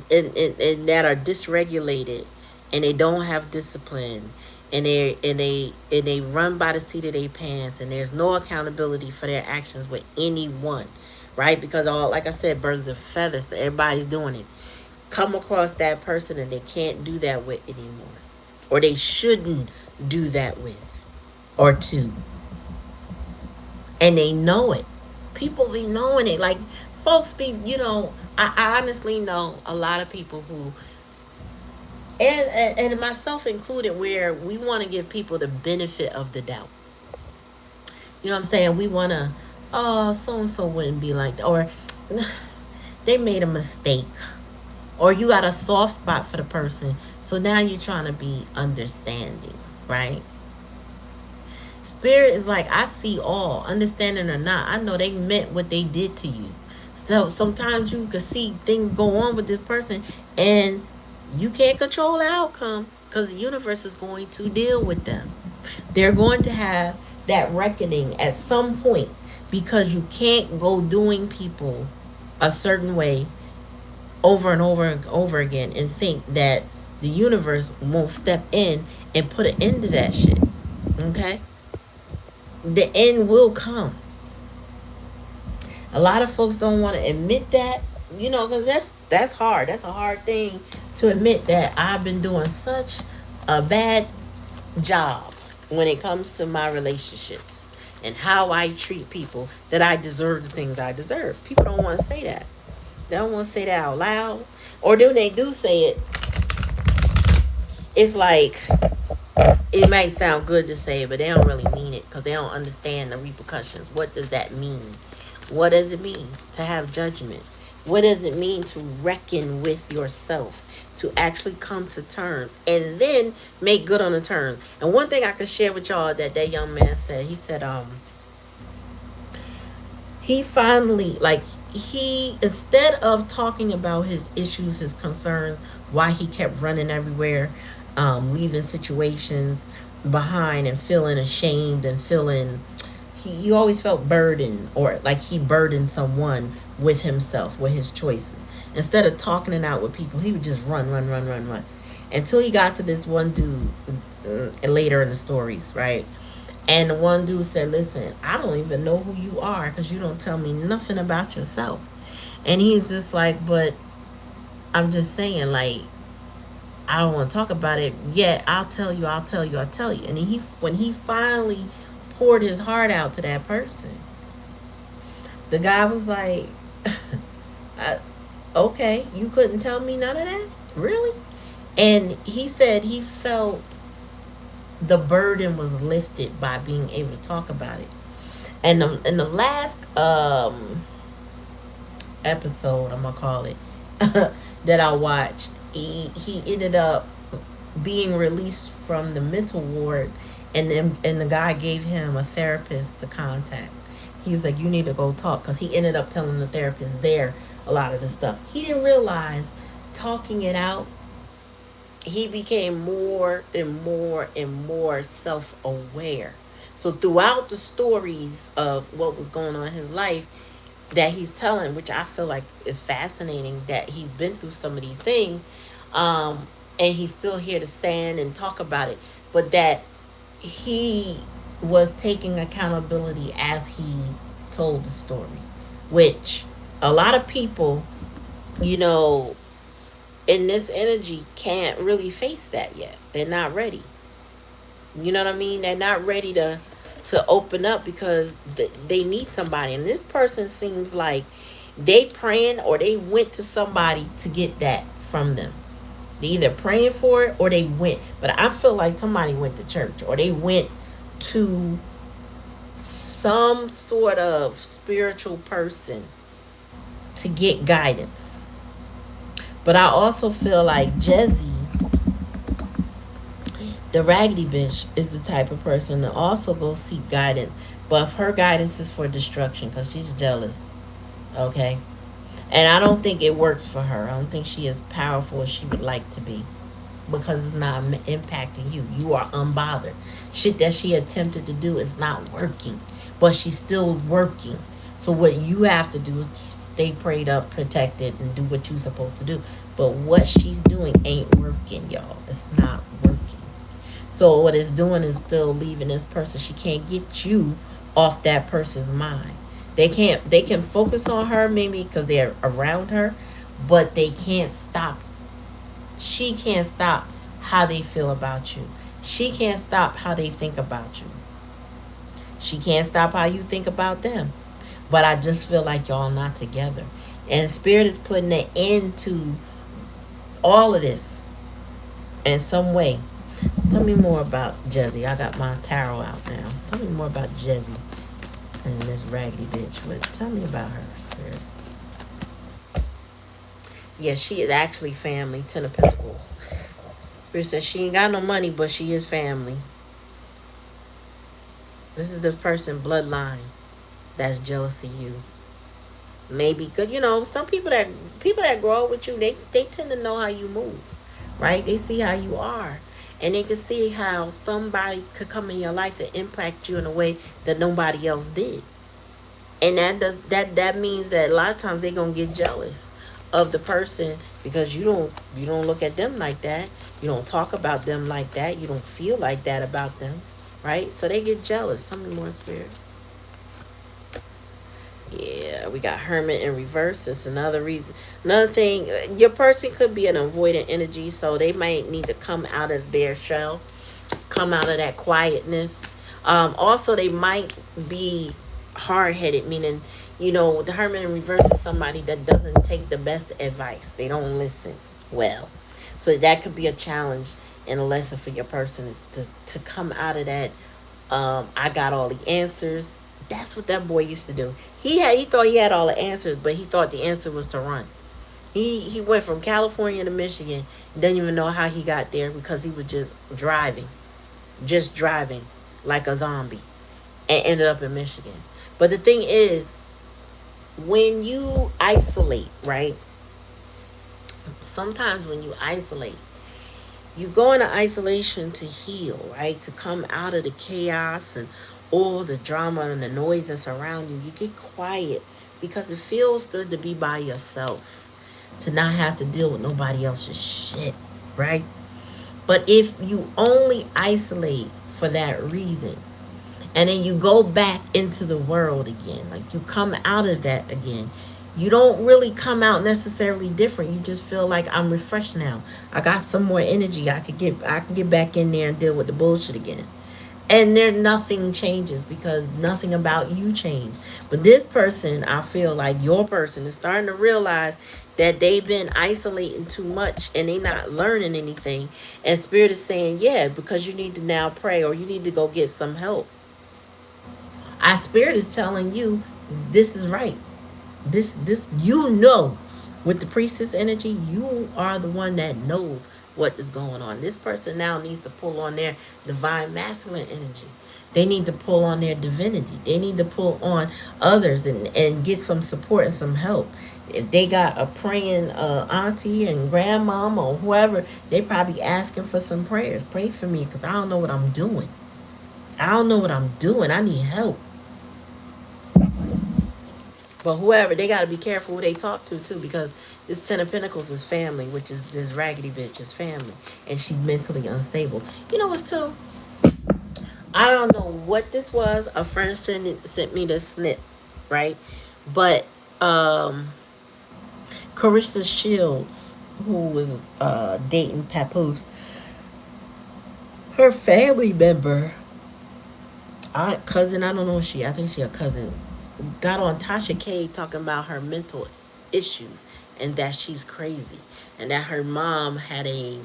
and that are dysregulated and they don't have discipline and they run by the seat of their pants and there's no accountability for their actions with anyone, right? Because all, like I said, birds of feathers, so everybody's doing it. Come across that person and they can't do that with anymore, or they shouldn't do that with or to, and they know it. People be knowing it. Like folks be, I honestly know a lot of people who, and myself included, where we want to give people the benefit of the doubt. You know what I'm saying? We want to, oh, so and so wouldn't be like that, or they made a mistake, or you got a soft spot for the person, so now you're trying to be understanding, right? Spirit is like, I see all, understanding or not. I know they meant what they did to you. So sometimes you can see things go on with this person, and you can't control the outcome because the universe is going to deal with them. They're going to have that reckoning at some point, because you can't go doing people a certain way over and over and over again and think that the universe won't step in and put an end to that shit. Okay? The end will come. A lot of folks don't want to admit that, because that's hard. That's a hard thing to admit, that I've been doing such a bad job when it comes to my relationships and how I treat people, that I deserve the things I deserve. People don't want to say that. They don't want to say that out loud. Or when they do say it, it's like, it might sound good to say it, but they don't really mean it because they don't understand the repercussions. What does that mean? What does it mean to have judgment? What does it mean to reckon with yourself? To actually come to terms and then make good on the terms. And one thing I could share with y'all that young man said, he said, he finally, like, he, instead of talking about his issues, his concerns, why he kept running everywhere, leaving situations behind and feeling ashamed and feeling, he always felt burdened, or like he burdened someone with himself, with his choices. Instead of talking it out with people, he would just run, run, run, run, run. Until he got to this one dude later in the stories, right? And the one dude said, listen, I don't even know who you are because you don't tell me nothing about yourself. And he's just like, but I'm just saying, like, I don't want to talk about it yet. I'll tell you, I'll tell you, I'll tell you. And when he finally poured his heart out to that person, the guy was like, okay, you couldn't tell me none of that? Really? And he said he felt the burden was lifted by being able to talk about it. And in the last episode, I'm gonna call it, that I watched, he ended up being released from the mental ward, and the guy gave him a therapist to contact. He's like, you need to go talk, because he ended up telling the therapist there a lot of the stuff. He didn't realize, talking it out, he became more and more and more self-aware. So throughout the stories of what was going on in his life that he's telling, which I feel like is fascinating, that he's been through some of these things, and he's still here to stand and talk about it, but that he was taking accountability as he told the story, which a lot of people, in this energy, can't really face that yet. They're not ready. You know what I mean? They're not ready to open up because they need somebody. And this person seems like they praying, or they went to somebody to get that from them. They either praying for it or they went. But I feel like somebody went to church, or they went to some sort of spiritual person to get guidance. But I also feel like Jezzy, the raggedy bitch, is the type of person to also go seek guidance. But her guidance is for destruction because she's jealous. Okay? And I don't think it works for her. I don't think she is powerful as she would like to be, because it's not impacting you. You are unbothered. Shit that she attempted to do is not working, but she's still working. So what you have to do is stay prayed up, protected, and do what you're supposed to do. But what she's doing ain't working, y'all. It's not working. So what it's doing is still leaving this person. She can't get you off that person's mind. They can't. They can focus on her maybe because they're around her, but they can't stop. She can't stop how they feel about you. She can't stop how they think about you. She can't stop how you think about them. But I just feel like y'all not together. And Spirit is putting an end to all of this in some way. Tell me more about Jezzy. I got my tarot out now. Tell me more about Jezzy and this raggedy bitch. But tell me about her, Spirit. Yeah, she is actually family. Ten of Pentacles. Spirit says she ain't got no money, but she is family. This is the person bloodline that's jealous of you. Maybe good, some people that grow up with you, they tend to know how you move, right? They see how you are, and they can see how somebody could come in your life and impact you in a way that nobody else did. And that means that a lot of times they're gonna get jealous of the person, because you don't look at them like that. You don't talk about them like that. You don't feel like that about them, right? So they get jealous. Tell me more, Spirit. Yeah, we got Hermit in reverse. It's another reason. Another thing, your person could be an avoidant energy, so they might need to come out of their shell, come out of that quietness. Also, they might be hard-headed, meaning, the Hermit in reverse is somebody that doesn't take the best advice. They don't listen well. So that could be a challenge and a lesson for your person, is to come out of that, I got all the answers. That's what that boy used to do. He thought he had all the answers, but he thought the answer was to run. He went from California to Michigan. Didn't even know how he got there, because he was just driving like a zombie, and ended up in Michigan. But the thing is, when you isolate, right? Sometimes when you isolate, you go into isolation to heal, right? To come out of the chaos and all the drama and the noise that's around you. You get quiet because it feels good to be by yourself, to not have to deal with nobody else's shit, right? But if you only isolate for that reason, and then you go back into the world again, like you come out of that again, you don't really come out necessarily different. You just feel like, I'm refreshed now. I got some more energy. I can get back in there and deal with the bullshit again. And there, nothing changes, because nothing about you changed. But this person, I feel like your person is starting to realize that they've been isolating too much and they not learning anything. And Spirit is saying, yeah, because you need to now pray, or you need to go get some help. Our Spirit is telling you this is right. This with the priestess energy, you are the one that knows what is going on. This person now needs to pull on their divine masculine energy. They need to pull on their divinity. They need to pull on others and get some support and some help. If they got a praying auntie and grandmama or whoever, they probably asking for some prayers. Pray for me, because I don't know what I'm doing. I need help. But whoever, they got to be careful who they talk to, too, because this Ten of Pentacles is family, which is this raggedy bitch is family. And she's mentally unstable. You know what's too? I don't know what this was. A friend sent me the snip, right? But Carissa Shields, who was dating Papoose, her family member, cousin, I don't know if I think she a cousin, got on Tasha K talking about her mental issues and that she's crazy, and that her mom had a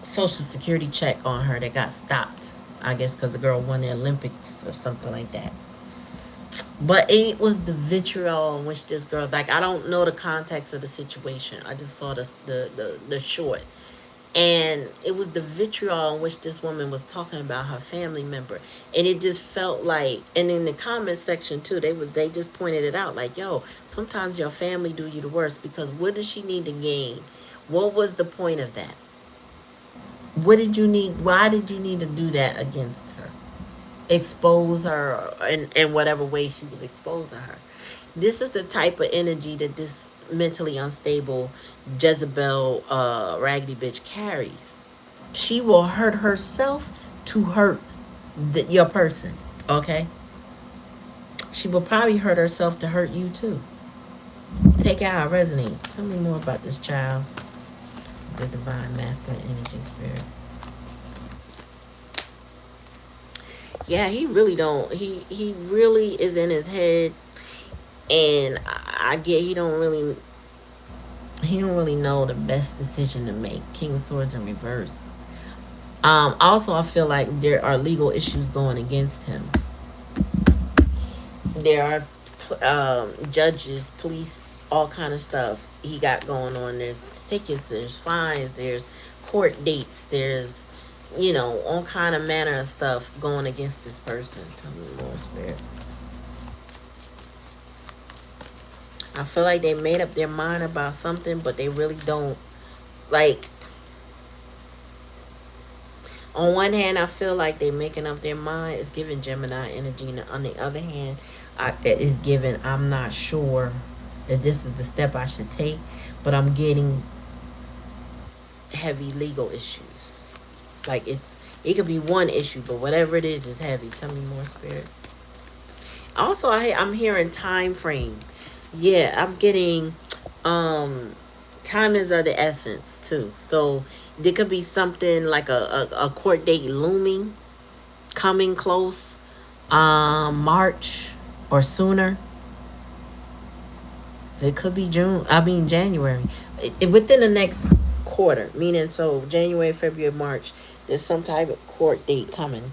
social security check on her that got stopped, I guess because the girl won the Olympics or something like that. But it was the vitriol in which this girl, like, I don't know the context of the situation. I just saw the short. And it was the vitriol in which this woman was talking about her family member, and it just felt like, and in the comment section too, they just pointed it out, like, yo, sometimes your family do you the worst, because what does she need to gain? What was the point of that? What did you need? Why did you need to do that against her? Expose her in whatever way she was exposing her. This is the type of energy that this mentally unstable Jezebel raggedy bitch carries. She will hurt herself to hurt your person. Okay? She will probably hurt herself to hurt you too. Take out, resonate. Tell me more about this child. The divine masculine energy spirit. Yeah, he really don't. He really is in his head, and I get he don't really know the best decision to make. King of Swords in reverse. Also, I feel like there are legal issues going against him. There are judges, police, all kind of stuff he got going on. There's tickets, there's fines, there's court dates, there's all kind of manner of stuff going against this person. Tell me more, spirit. I feel like they made up their mind about something, but they really don't. Like, on one hand, I feel like they're making up their mind. It's giving Gemini energy. And on the other hand, it is giving, I'm not sure if this is the step I should take, but I'm getting heavy legal issues. Like, it could be one issue, but whatever it is heavy. Tell me more, spirit. Also, I'm hearing time frame. Yeah, I'm getting time is of the essence too. So there could be something like a court date looming, coming close, March or sooner. It could be January. Within the next quarter, meaning so January, February, March, there's some type of court date coming.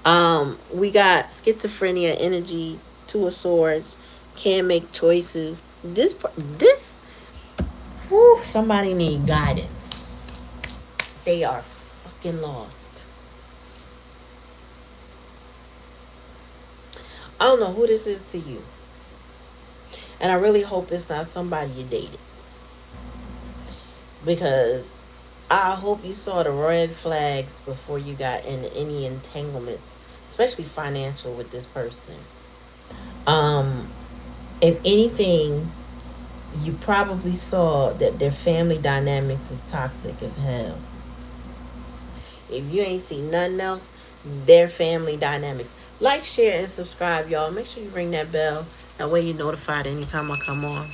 We got schizophrenia energy, Two of Swords, can't make choices. Somebody need guidance. They are fucking lost. I don't know who this is to you. And I really hope it's not somebody you dated. Because I hope you saw the red flags before you got into any entanglements, especially financial, with this person. If anything, you probably saw that their family dynamics is toxic as hell. If you ain't seen nothing else, their family dynamics. Like, share, and subscribe, y'all. Make sure you ring that bell. That way you're notified anytime I come on.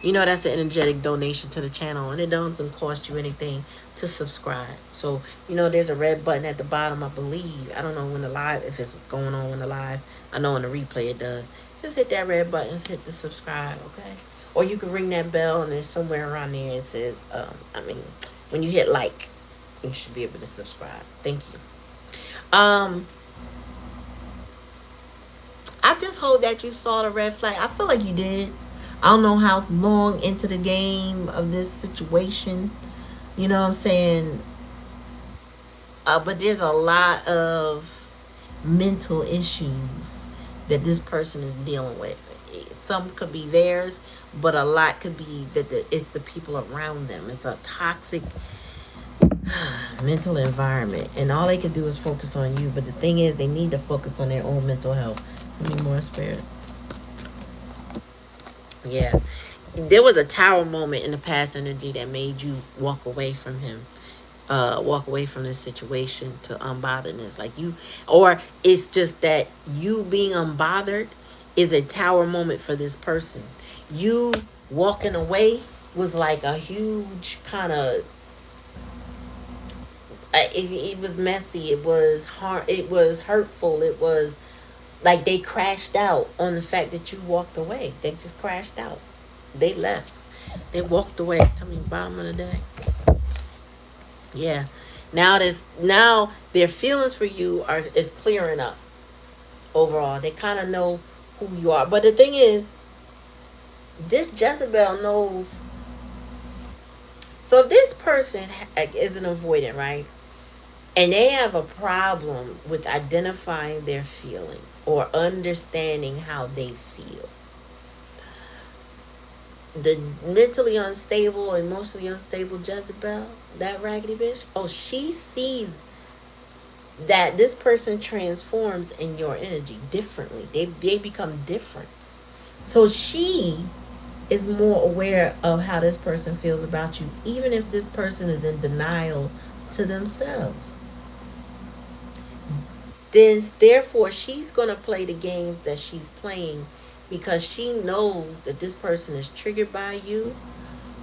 That's an energetic donation to the channel, and it doesn't cost you anything to subscribe. So, there's a red button at the bottom, I believe. I don't know when the live, if it's going on when the live. I know in the replay it does. Just hit that red button, hit the subscribe, okay? Or you can ring that bell, and there's somewhere around there it says, when you hit like, you should be able to subscribe. Thank you. I just hope that you saw the red flag. I feel like you did. I don't know how long into the game of this situation. You know what I'm saying? But there's a lot of mental issues that this person is dealing with. Some could be theirs, but a lot could be that it's the people around them. It's a toxic mental environment, and all they can do is focus on you. But the thing is, they need to focus on their own mental health. I mean, more, spirit. Yeah, there was a tower moment in the past energy that made you walk away from him, walk away from this situation to unbotheredness. Like you, or it's just that you being unbothered is a tower moment for this person. You walking away was like a huge kind of, it was messy, it was hard, it was hurtful, it was like they crashed out on the fact that you walked away. They just crashed out. They left. They walked away. Tell me, bottom of the day. Yeah. Now their feelings for you is clearing up. Overall, they kind of know who you are. But the thing is, this Jezebel knows So if this person is an avoidant, right? And they have a problem with identifying their feelings or understanding how they feel. The mentally unstable, emotionally unstable Jezebel, that raggedy bitch, oh, she sees that this person transforms in your energy differently. They become different. So she is more aware of how this person feels about you, even if this person is in denial to themselves. Therefore, she's going to play the games that she's playing because she knows that this person is triggered by you,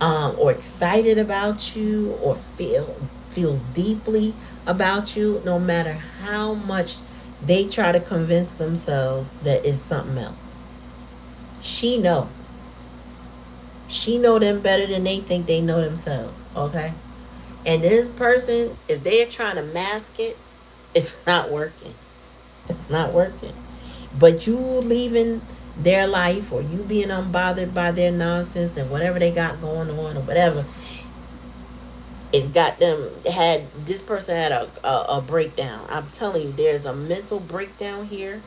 or excited about you, or feels deeply about you, no matter how much they try to convince themselves that it's something else. She know. She know them better than they think they know themselves. Okay? And this person, if they're trying to mask it, it's not working. It's not working. But you leaving their life, or you being unbothered by their nonsense and whatever they got going on or whatever, it got them, had this person had a breakdown. I'm telling you, there's a mental breakdown here.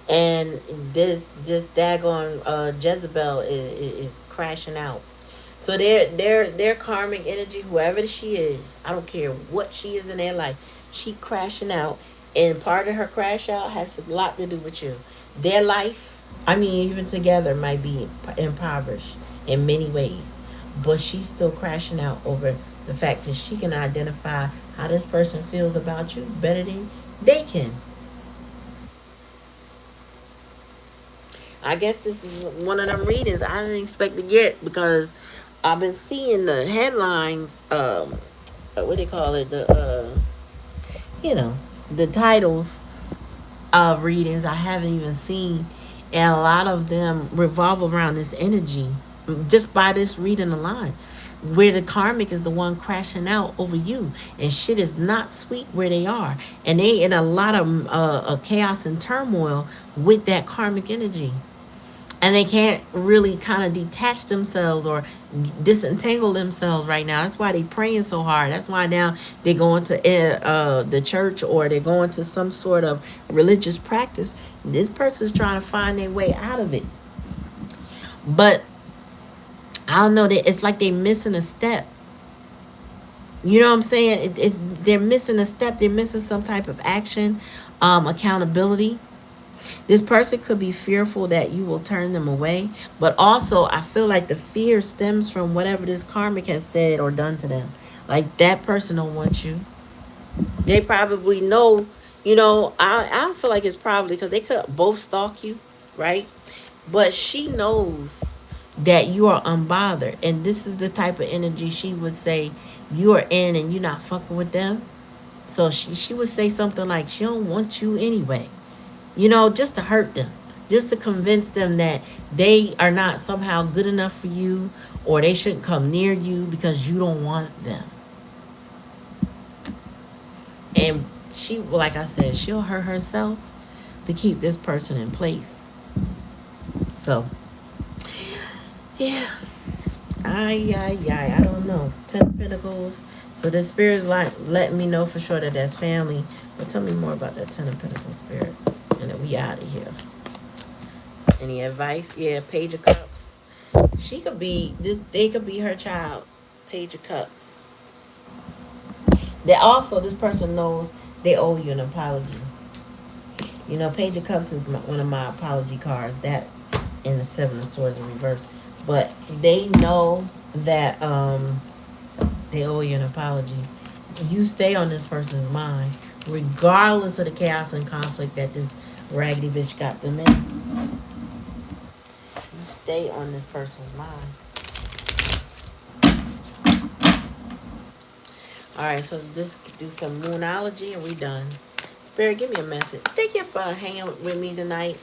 And this daggone Jezebel is crashing out. So their karmic energy, whoever she is, I don't care what she is in their life, she crashing out, and part of her crash out has a lot to do with you. Their life, I mean, even together, might be impoverished in many ways, but she's still crashing out over the fact that she can identify how this person feels about you better than they can. I guess this is one of them readings I didn't expect to get, because I've been seeing the headlines, what they call it, you know, the titles of readings I haven't even seen, and a lot of them revolve around this energy, just by this reading alone, where the karmic is the one crashing out over you, and shit is not sweet where they are, and they in a lot of chaos and turmoil with that karmic energy, and they can't really kind of detach themselves or disentangle themselves right now. That's why they praying so hard. That's why now they're going to the church, or they're going to some sort of religious practice. This person's trying to find their way out of it, but I don't know, that it's like they missing a step. You know what I'm saying? They're missing a step. They're missing some type of action, accountability. This person could be fearful that you will turn them away, but also I feel like the fear stems from whatever this karmic has said or done to them. Like, that person don't want you. They probably know, I feel like it's probably because they could both stalk you, right? But she knows that you are unbothered, and this is the type of energy she would say you are in, and you're not fucking with them. So she would say something like she don't want you anyway, just to hurt them, just to convince them that they are not somehow good enough for you, or they shouldn't come near you because you don't want them. And she, like I said, she'll hurt herself to keep this person in place. So, yeah. I don't know. Ten of Pentacles. So the spirit's like letting me know for sure that that's family. But tell me more about that Ten of Pentacles spirit. And then we out of here. Any advice? Yeah, Page of Cups. She could be this. They could be her child. Page of Cups. That also, this person knows they owe you an apology. Page of Cups is one of my apology cards. That and the Seven of Swords in reverse. But they know that they owe you an apology. You stay on this person's mind, regardless of the chaos and conflict that this raggedy bitch got them in. You stay on this person's mind. Alright, so just do some moonology and we done. Spirit, give me a message. Thank you for hanging with me tonight.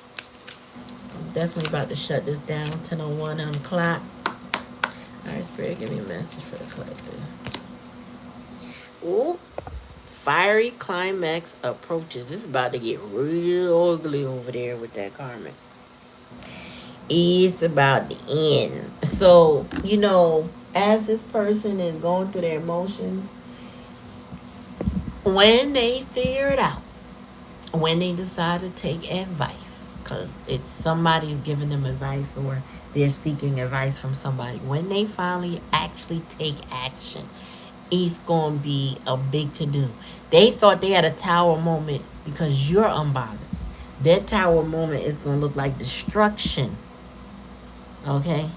I'm definitely about to shut this down. 10:01 on the clock. Alright, Spirit, give me a message for the collective. Ooh. Fiery climax approaches. It's about to get real ugly over there with that karmic. It's about the end. So, as this person is going through their emotions, when they figure it out, when they decide to take advice, because it's somebody's giving them advice or they're seeking advice from somebody, when they finally actually take action, it's going to be a big to do. They thought they had a tower moment because you're unbothered. Their tower moment is going to look like destruction, okay?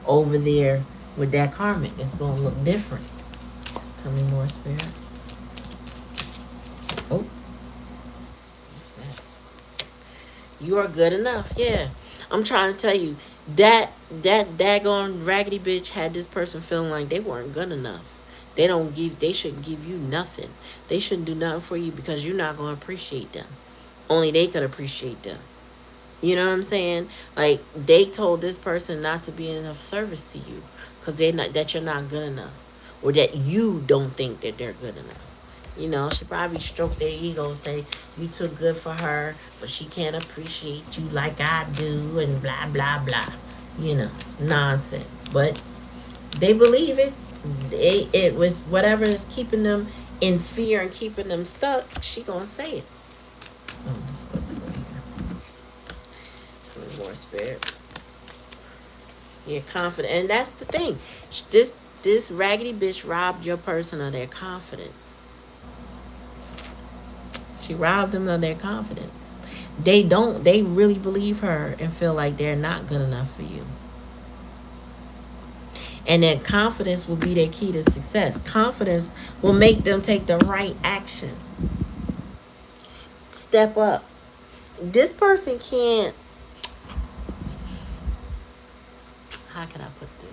Over there with that karmic, it's going to look different. Tell me more, Spirit. Oh, what's that? You are good enough. Yeah. I'm trying to tell you that daggone raggedy bitch had this person feeling like they weren't good enough. They shouldn't give you nothing. They shouldn't do nothing for you because you're not going to appreciate them. Only they could appreciate them. You know what I'm saying? Like, they told this person not to be of service to you because that you're not good enough, or that you don't think that they're good enough. She probably stroked their ego and say, you too good for her, but she can't appreciate you like I do, and blah, blah, blah. Nonsense. But they believe it. It was whatever is keeping them in fear and keeping them stuck, she gonna say it. Oh, I'm supposed to go here. Tell me more, Spirit. You're confident. And that's the thing. This raggedy bitch robbed your person of their confidence. She robbed them of their confidence. They really believe her and feel like they're not good enough for you. And that confidence will be their key to success. Confidence will make them take the right action. Step up. This person can't. How can I put this?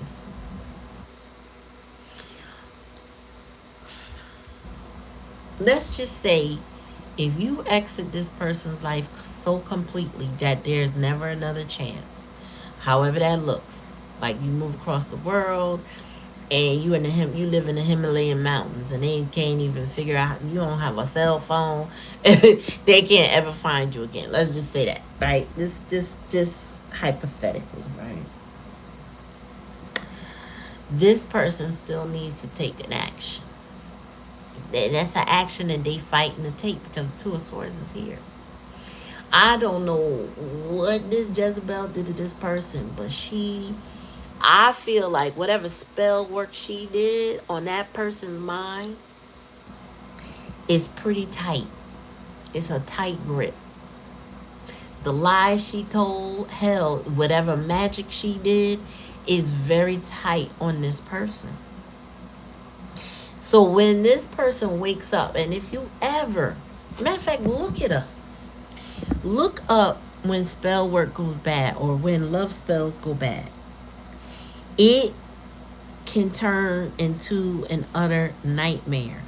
Let's just say if you exit this person's life so completely that there's never another chance, however that looks, like you move across the world and you live in the Himalayan mountains and they can't even figure out, you don't have a cell phone, they can't ever find you again. Let's just say that, right? Just hypothetically, right? This person still needs to take an action. That's the action that they fighting to take because the Two of Swords is here. I don't know what this Jezebel did to this person, but I feel like whatever spell work she did on that person's mind is pretty tight. It's a tight grip. The lies she told, hell, whatever magic she did is very tight on this person. So when this person wakes up, and if you ever, matter of fact, look it up. Look up when spell work goes bad or when love spells go bad. It can turn into an utter nightmare.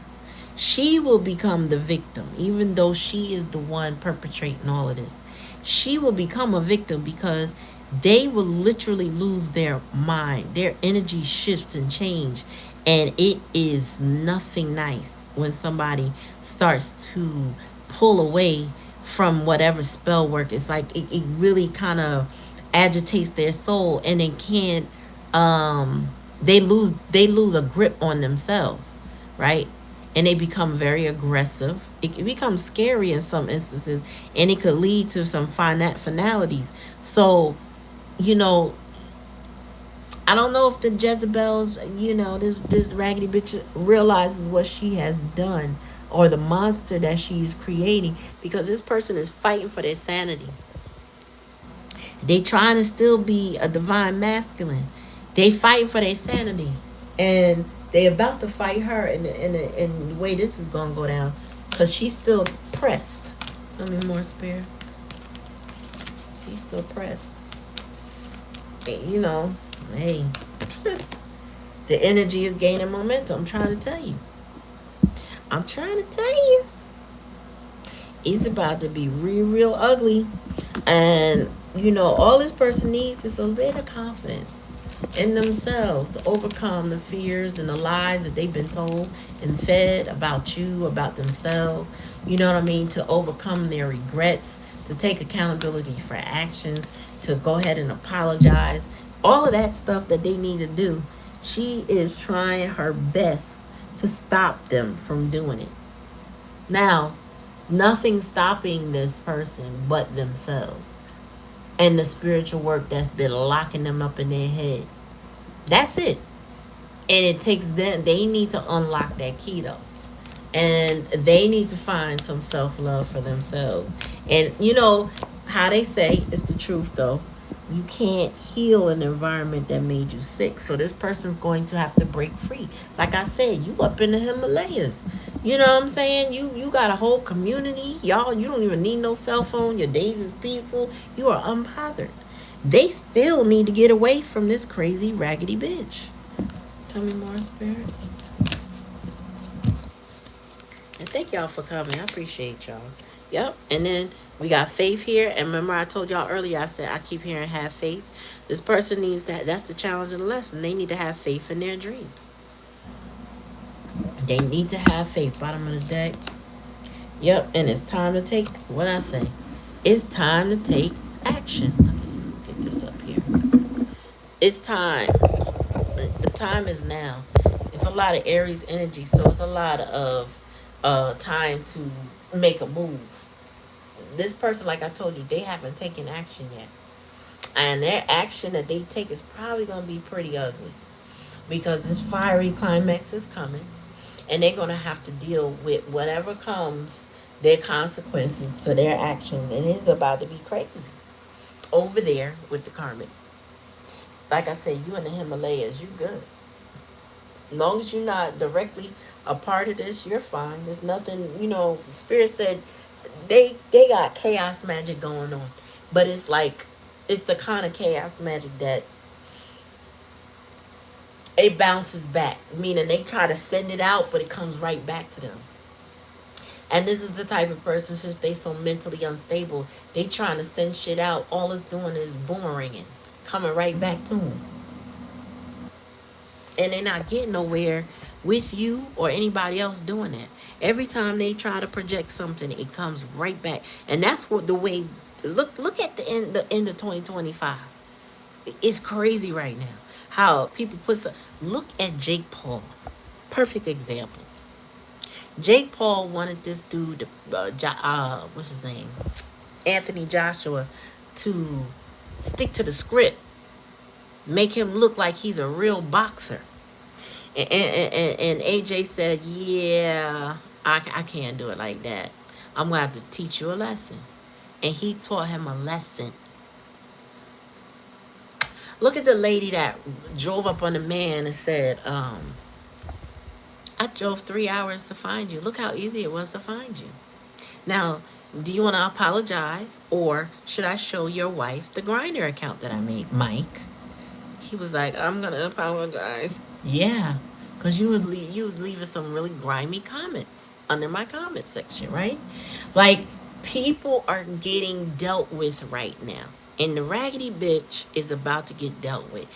She will become the victim, even though she is the one perpetrating all of this. She will become a victim because they will literally lose their mind. Their energy shifts and change. And it is nothing nice when somebody starts to pull away from whatever spell work. It's like it really kind of agitates their soul, and they can't they lose a grip on themselves, right? And they become very aggressive. It becomes scary in some instances, and it could lead to some finalities. So, I don't know if the Jezebels, this raggedy bitch realizes what she has done or the monster that she's creating, because this person is fighting for their sanity. They trying to still be a divine masculine. They fighting for their sanity, and they about to fight her in the way this is gonna go down, because she's still pressed. Tell me more, Spirit. She's still pressed. Hey, the energy is gaining momentum. I'm trying to tell you. It's about to be real ugly. And, all this person needs is a little confidence in themselves to overcome the fears and the lies that they've been told and fed about you, about themselves. You know what I mean? To overcome their regrets, to take accountability for actions, to go ahead and apologize, all of that stuff that they need to do. She is trying her best to stop them from doing it. Now, nothing's stopping this person but themselves and the spiritual work that's been locking them up in their head. That's it. And it takes them, they need to unlock that key though. And they need to find some self love for themselves. And you know how they say, it's the truth though, you can't heal an environment that made you sick. So this person's going to have to break free. Like I said, you up in the Himalayas. You know what I'm saying? You got a whole community. Y'all, you don't even need no cell phone. Your days is peaceful. You are unbothered. They still need to get away from this crazy raggedy bitch. Tell me more, Spirit. And thank y'all for coming. I appreciate y'all. Yep. And then we got faith here. And remember I told y'all earlier, I said I keep hearing have faith. This person needs to, that's the challenge and the lesson. They need to have faith in their dreams. They need to have faith. Bottom of the deck. Yep. And it's time to take, what I say? It's time to take action. Okay, get this up here. It's time. The time is now. It's a lot of Aries energy. So it's a lot of time to make a move. This person, like I told you, they haven't taken action yet. And their action that they take is probably going to be pretty ugly. Because this fiery climax is coming. And they're going to have to deal with whatever comes, their consequences to their actions. And it's about to be crazy. Over there with the karmic. Like I said, you in the Himalayas, you good. As long as you're not directly a part of this, you're fine. There's nothing, you know, Spirit said they got chaos magic going on. But it's like, it's the kind of chaos magic that it bounces back. Meaning they try to send it out, but it comes right back to them. And this is the type of person, since they so mentally unstable, they trying to send shit out. All it's doing is boomeranging, coming right back to them. And they're not getting nowhere with you or anybody else doing that. Every time they try to project something, it comes right back. And that's what the way, look at the end of 2025. It's crazy right now. How people put some, look at Jake Paul. Perfect example. Jake Paul wanted this dude, what's his name? Anthony Joshua, to stick to the script. Make him look like he's a real boxer. And AJ said, yeah, I can't do it like that. I'm going to have to teach you a lesson. And he taught him a lesson. Look at the lady that drove up on the man and said, I drove 3 hours to find you. Look how easy it was to find you. Now, do you want to apologize? Or should I show your wife the Grindr account that I made, Mike? He was like, I'm going to apologize. Yeah, because you was leaving some really grimy comments under my comment section, right? Like, people are getting dealt with right now. And the raggedy bitch is about to get dealt with.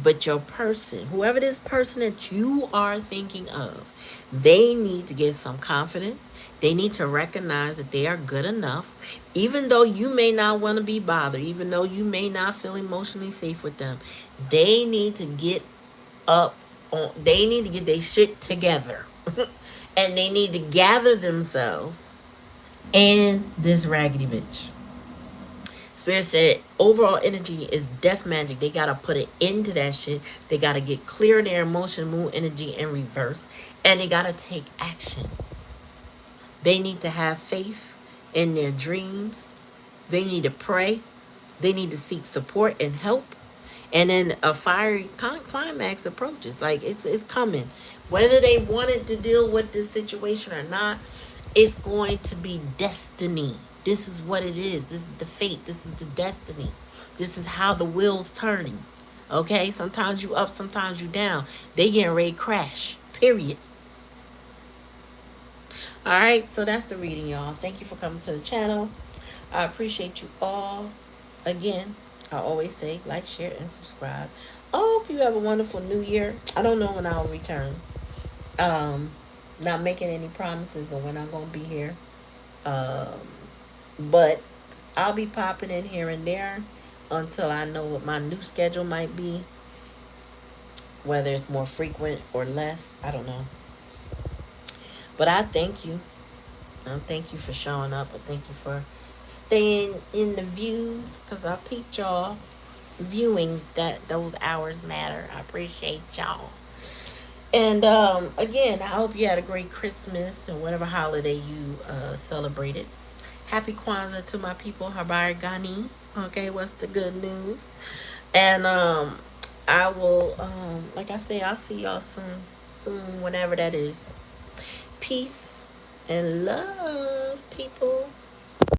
But your person, whoever this person that you are thinking of, they need to get some confidence. They need to recognize that they are good enough. Even though you may not want to be bothered, even though you may not feel emotionally safe with them, they need to get up on, they need to get their shit together. And they need to gather themselves and this raggedy bitch. Spirit said overall energy is death magic. They got to put it into that shit. They got to get clear in their emotion, mood, energy, and reverse. And they got to take action. They need to have faith in their dreams. They need to pray. They need to seek support and help. And then a fiery climax approaches. Like, it's coming. Whether they wanted to deal with this situation or not, it's going to be destiny. This is what it is. This is the fate. This is the destiny. This is how the wheel's turning. Okay? Sometimes you up, sometimes you down. They getting ready to crash. Period. Alright, so that's the reading, y'all. Thank you for coming to the channel. I appreciate you all. Again, I always say like, share, and subscribe. I hope you have a wonderful new year. I don't know when I'll return. Not making any promises on when I'm going to be here. But I'll be popping in here and there until I know what my new schedule might be. Whether it's more frequent or less, I don't know. But I thank you. I thank you for showing up. I thank you for staying in the views, because I peeped y'all viewing that those hours matter. I appreciate y'all. And again, I hope you had a great Christmas and whatever holiday you celebrated. Happy Kwanzaa to my people, Habari Gani. Okay, what's the good news? And I will, like I say, I'll see y'all soon, whenever that is. Peace and love, people.